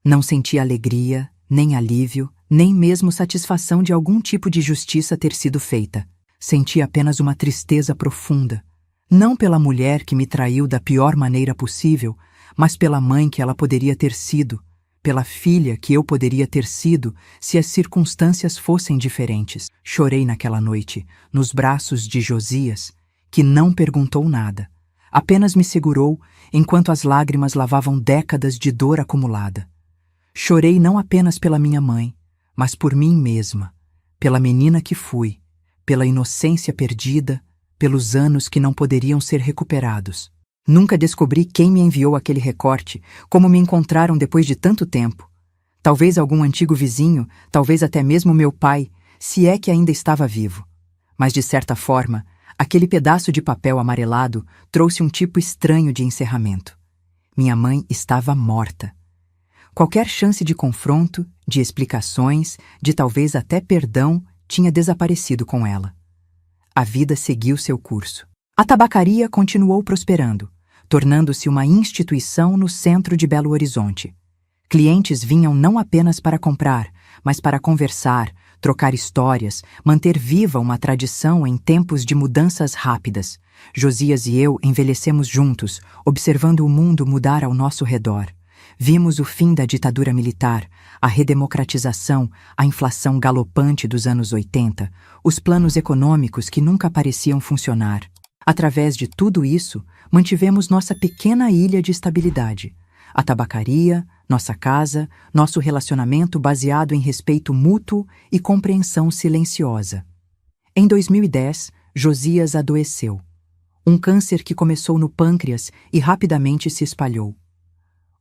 Não senti alegria, nem alívio, nem mesmo satisfação de algum tipo de justiça ter sido feita. Senti apenas uma tristeza profunda. Não pela mulher que me traiu da pior maneira possível, mas pela mãe que ela poderia ter sido, pela filha que eu poderia ter sido se as circunstâncias fossem diferentes. Chorei naquela noite, nos braços de Josias, que não perguntou nada. Apenas me segurou enquanto as lágrimas lavavam décadas de dor acumulada. Chorei não apenas pela minha mãe, mas por mim mesma, pela menina que fui, pela inocência perdida, pelos anos que não poderiam ser recuperados. Nunca descobri quem me enviou aquele recorte, como me encontraram depois de tanto tempo. Talvez algum antigo vizinho, talvez até mesmo meu pai, se é que ainda estava vivo. Mas de certa forma, aquele pedaço de papel amarelado trouxe um tipo estranho de encerramento. Minha mãe estava morta. Qualquer chance de confronto, de explicações, de talvez até perdão, tinha desaparecido com ela. A vida seguiu seu curso. A tabacaria continuou prosperando, tornando-se uma instituição no centro de Belo Horizonte. Clientes vinham não apenas para comprar, mas para conversar, trocar histórias, manter viva uma tradição em tempos de mudanças rápidas. Josias e eu envelhecemos juntos, observando o mundo mudar ao nosso redor. Vimos o fim da ditadura militar, a redemocratização, a inflação galopante dos anos 80, os planos econômicos que nunca pareciam funcionar. Através de tudo isso, mantivemos nossa pequena ilha de estabilidade. A tabacaria, nossa casa, nosso relacionamento baseado em respeito mútuo e compreensão silenciosa. Em 2010, Josias adoeceu. Um câncer que começou no pâncreas e rapidamente se espalhou.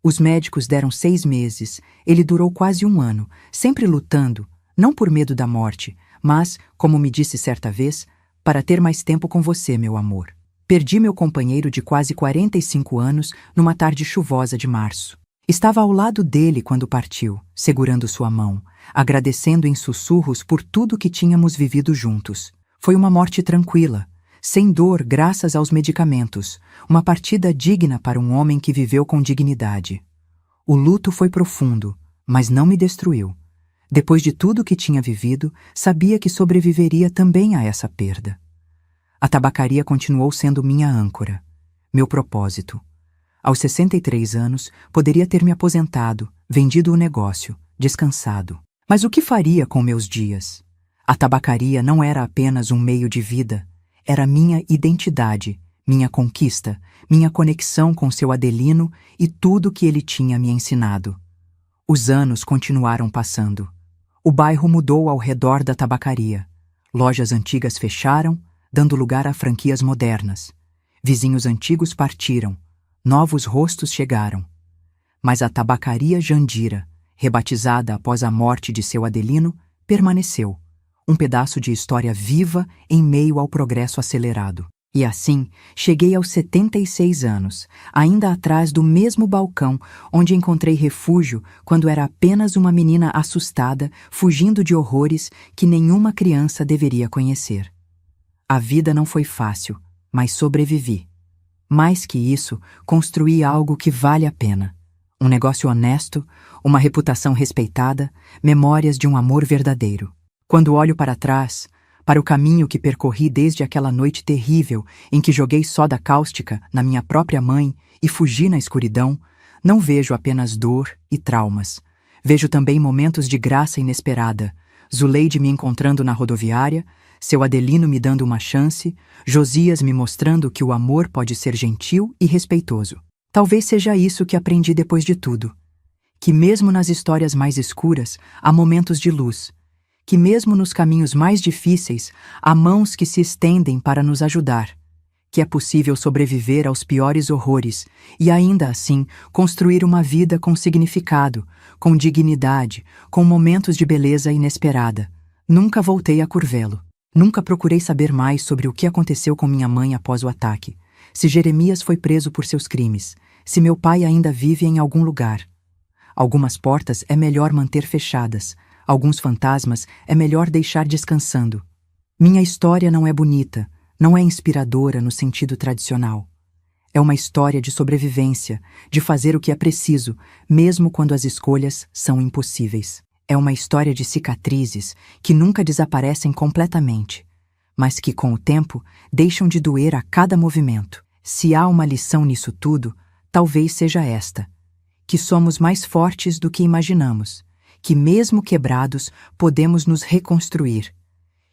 Os médicos deram 6 meses, ele durou quase 1 ano, sempre lutando, não por medo da morte, mas, como me disse certa vez, para ter mais tempo com você, meu amor. Perdi meu companheiro de quase 45 anos numa tarde chuvosa de março. Estava ao lado dele quando partiu, segurando sua mão, agradecendo em sussurros por tudo que tínhamos vivido juntos. Foi uma morte tranquila, sem dor graças aos medicamentos, uma partida digna para um homem que viveu com dignidade. O luto foi profundo, mas não me destruiu. Depois de tudo que tinha vivido, sabia que sobreviveria também a essa perda. A tabacaria continuou sendo minha âncora, meu propósito. Aos 63 anos, poderia ter me aposentado, vendido o negócio, descansado. Mas o que faria com meus dias? A tabacaria não era apenas um meio de vida, era minha identidade, minha conquista, minha conexão com seu Adelino e tudo que ele tinha me ensinado. Os anos continuaram passando. O bairro mudou ao redor da tabacaria. Lojas antigas fecharam, dando lugar a franquias modernas. Vizinhos antigos partiram, novos rostos chegaram. Mas a tabacaria Jandira, rebatizada após a morte de seu Adelino, permaneceu. Um pedaço de história viva em meio ao progresso acelerado. E assim, cheguei aos 76 anos, ainda atrás do mesmo balcão onde encontrei refúgio quando era apenas uma menina assustada, fugindo de horrores que nenhuma criança deveria conhecer. A vida não foi fácil, mas sobrevivi. Mais que isso, construí algo que vale a pena. Um negócio honesto, uma reputação respeitada, memórias de um amor verdadeiro. Quando olho para trás, para o caminho que percorri desde aquela noite terrível em que joguei soda cáustica na minha própria mãe e fugi na escuridão, não vejo apenas dor e traumas. Vejo também momentos de graça inesperada. Zuleide me encontrando na rodoviária, seu Adelino me dando uma chance, Josias me mostrando que o amor pode ser gentil e respeitoso. Talvez seja isso que aprendi depois de tudo. Que mesmo nas histórias mais escuras, há momentos de luz. Que mesmo nos caminhos mais difíceis, há mãos que se estendem para nos ajudar. Que é possível sobreviver aos piores horrores e ainda assim construir uma vida com significado, com dignidade, com momentos de beleza inesperada. Nunca voltei a Curvelo. Nunca procurei saber mais sobre o que aconteceu com minha mãe após o ataque. Se Jeremias foi preso por seus crimes. Se meu pai ainda vive em algum lugar. Algumas portas é melhor manter fechadas. Alguns fantasmas é melhor deixar descansando. Minha história não é bonita, não é inspiradora no sentido tradicional. É uma história de sobrevivência, de fazer o que é preciso, mesmo quando as escolhas são impossíveis. É uma história de cicatrizes que nunca desaparecem completamente, mas que, com o tempo, deixam de doer a cada movimento. Se há uma lição nisso tudo, talvez seja esta: que somos mais fortes do que imaginamos, que mesmo quebrados podemos nos reconstruir,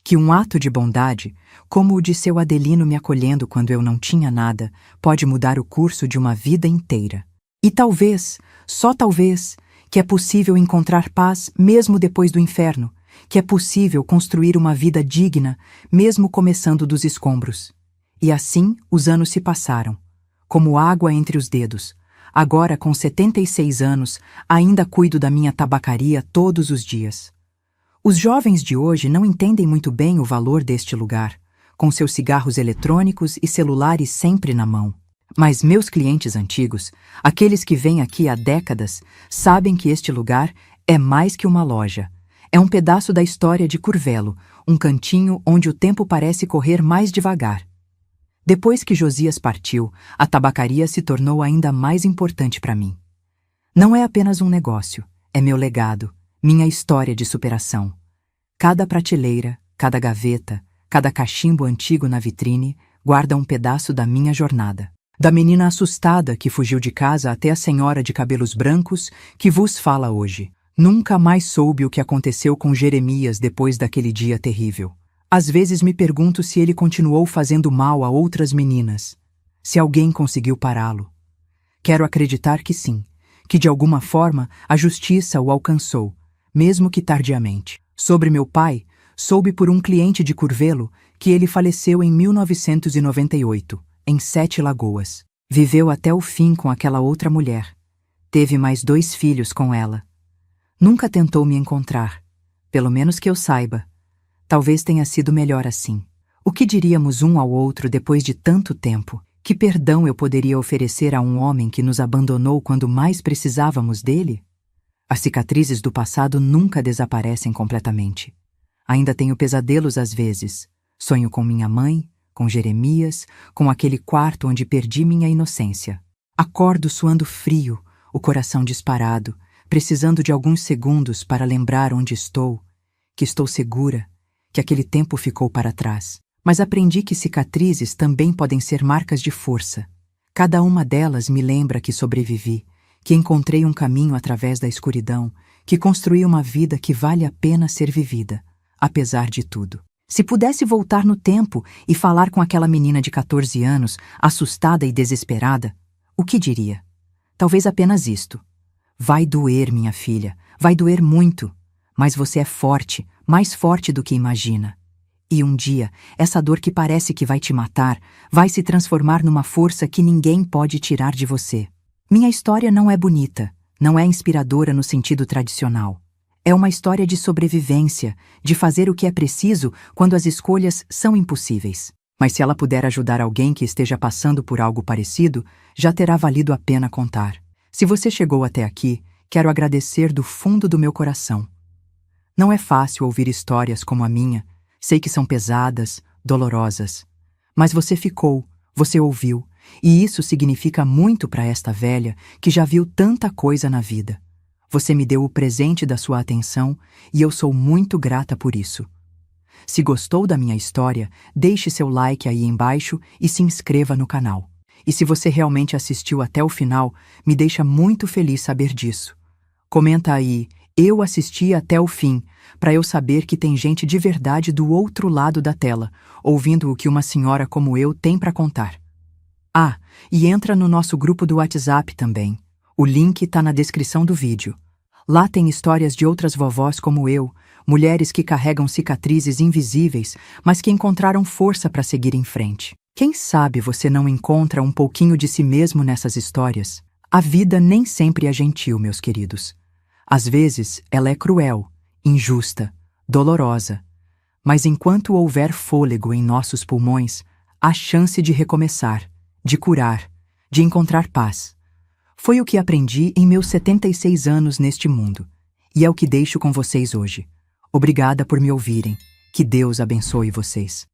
que um ato de bondade, como o de seu Adelino me acolhendo quando eu não tinha nada, pode mudar o curso de uma vida inteira. E talvez, só talvez, que é possível encontrar paz mesmo depois do inferno, que é possível construir uma vida digna mesmo começando dos escombros. E assim os anos se passaram, como água entre os dedos. Agora, com 76 anos, ainda cuido da minha tabacaria todos os dias. Os jovens de hoje não entendem muito bem o valor deste lugar, com seus cigarros eletrônicos e celulares sempre na mão. Mas meus clientes antigos, aqueles que vêm aqui há décadas, sabem que este lugar é mais que uma loja. É um pedaço da história de Curvelo, um cantinho onde o tempo parece correr mais devagar. Depois que Josias partiu, a tabacaria se tornou ainda mais importante para mim. Não é apenas um negócio, é meu legado, minha história de superação. Cada prateleira, cada gaveta, cada cachimbo antigo na vitrine guarda um pedaço da minha jornada. Da menina assustada que fugiu de casa até a senhora de cabelos brancos que vos fala hoje. Nunca mais soube o que aconteceu com Jeremias depois daquele dia terrível. Às vezes me pergunto se ele continuou fazendo mal a outras meninas, se alguém conseguiu pará-lo. Quero acreditar que sim, que de alguma forma a justiça o alcançou, mesmo que tardiamente. Sobre meu pai, soube por um cliente de Curvelo que ele faleceu em 1998. Em 7 Lagoas. Viveu até o fim com aquela outra mulher. Teve mais 2 filhos com ela. Nunca tentou me encontrar, pelo menos que eu saiba. Talvez tenha sido melhor assim. O que diríamos um ao outro depois de tanto tempo? Que perdão eu poderia oferecer a um homem que nos abandonou quando mais precisávamos dele? As cicatrizes do passado nunca desaparecem completamente. Ainda tenho pesadelos às vezes. Sonho com minha mãe, com Jeremias, com aquele quarto onde perdi minha inocência. Acordo suando frio, o coração disparado, precisando de alguns segundos para lembrar onde estou, que estou segura, que aquele tempo ficou para trás. Mas aprendi que cicatrizes também podem ser marcas de força. Cada uma delas me lembra que sobrevivi, que encontrei um caminho através da escuridão, que construí uma vida que vale a pena ser vivida, apesar de tudo. Se pudesse voltar no tempo e falar com aquela menina de 14 anos, assustada e desesperada, o que diria? Talvez apenas isto. Vai doer, minha filha, vai doer muito, mas você é forte, mais forte do que imagina. E um dia, essa dor que parece que vai te matar, vai se transformar numa força que ninguém pode tirar de você. Minha história não é bonita, não é inspiradora no sentido tradicional. É uma história de sobrevivência, de fazer o que é preciso quando as escolhas são impossíveis. Mas se ela puder ajudar alguém que esteja passando por algo parecido, já terá valido a pena contar. Se você chegou até aqui, quero agradecer do fundo do meu coração. Não é fácil ouvir histórias como a minha, sei que são pesadas, dolorosas. Mas você ficou, você ouviu, e isso significa muito para esta velha que já viu tanta coisa na vida. Você me deu o presente da sua atenção e eu sou muito grata por isso. Se gostou da minha história, deixe seu like aí embaixo e se inscreva no canal. E se você realmente assistiu até o final, me deixa muito feliz saber disso. Comenta aí, eu assisti até o fim, para eu saber que tem gente de verdade do outro lado da tela, ouvindo o que uma senhora como eu tem para contar. Ah, e entra no nosso grupo do WhatsApp também. O link tá na descrição do vídeo. Lá tem histórias de outras vovós como eu, mulheres que carregam cicatrizes invisíveis, mas que encontraram força para seguir em frente. Quem sabe você não encontra um pouquinho de si mesmo nessas histórias? A vida nem sempre é gentil, meus queridos. Às vezes, ela é cruel, injusta, dolorosa. Mas enquanto houver fôlego em nossos pulmões, há chance de recomeçar, de curar, de encontrar paz. Foi o que aprendi em meus 76 anos neste mundo, e é o que deixo com vocês hoje. Obrigada por me ouvirem. Que Deus abençoe vocês.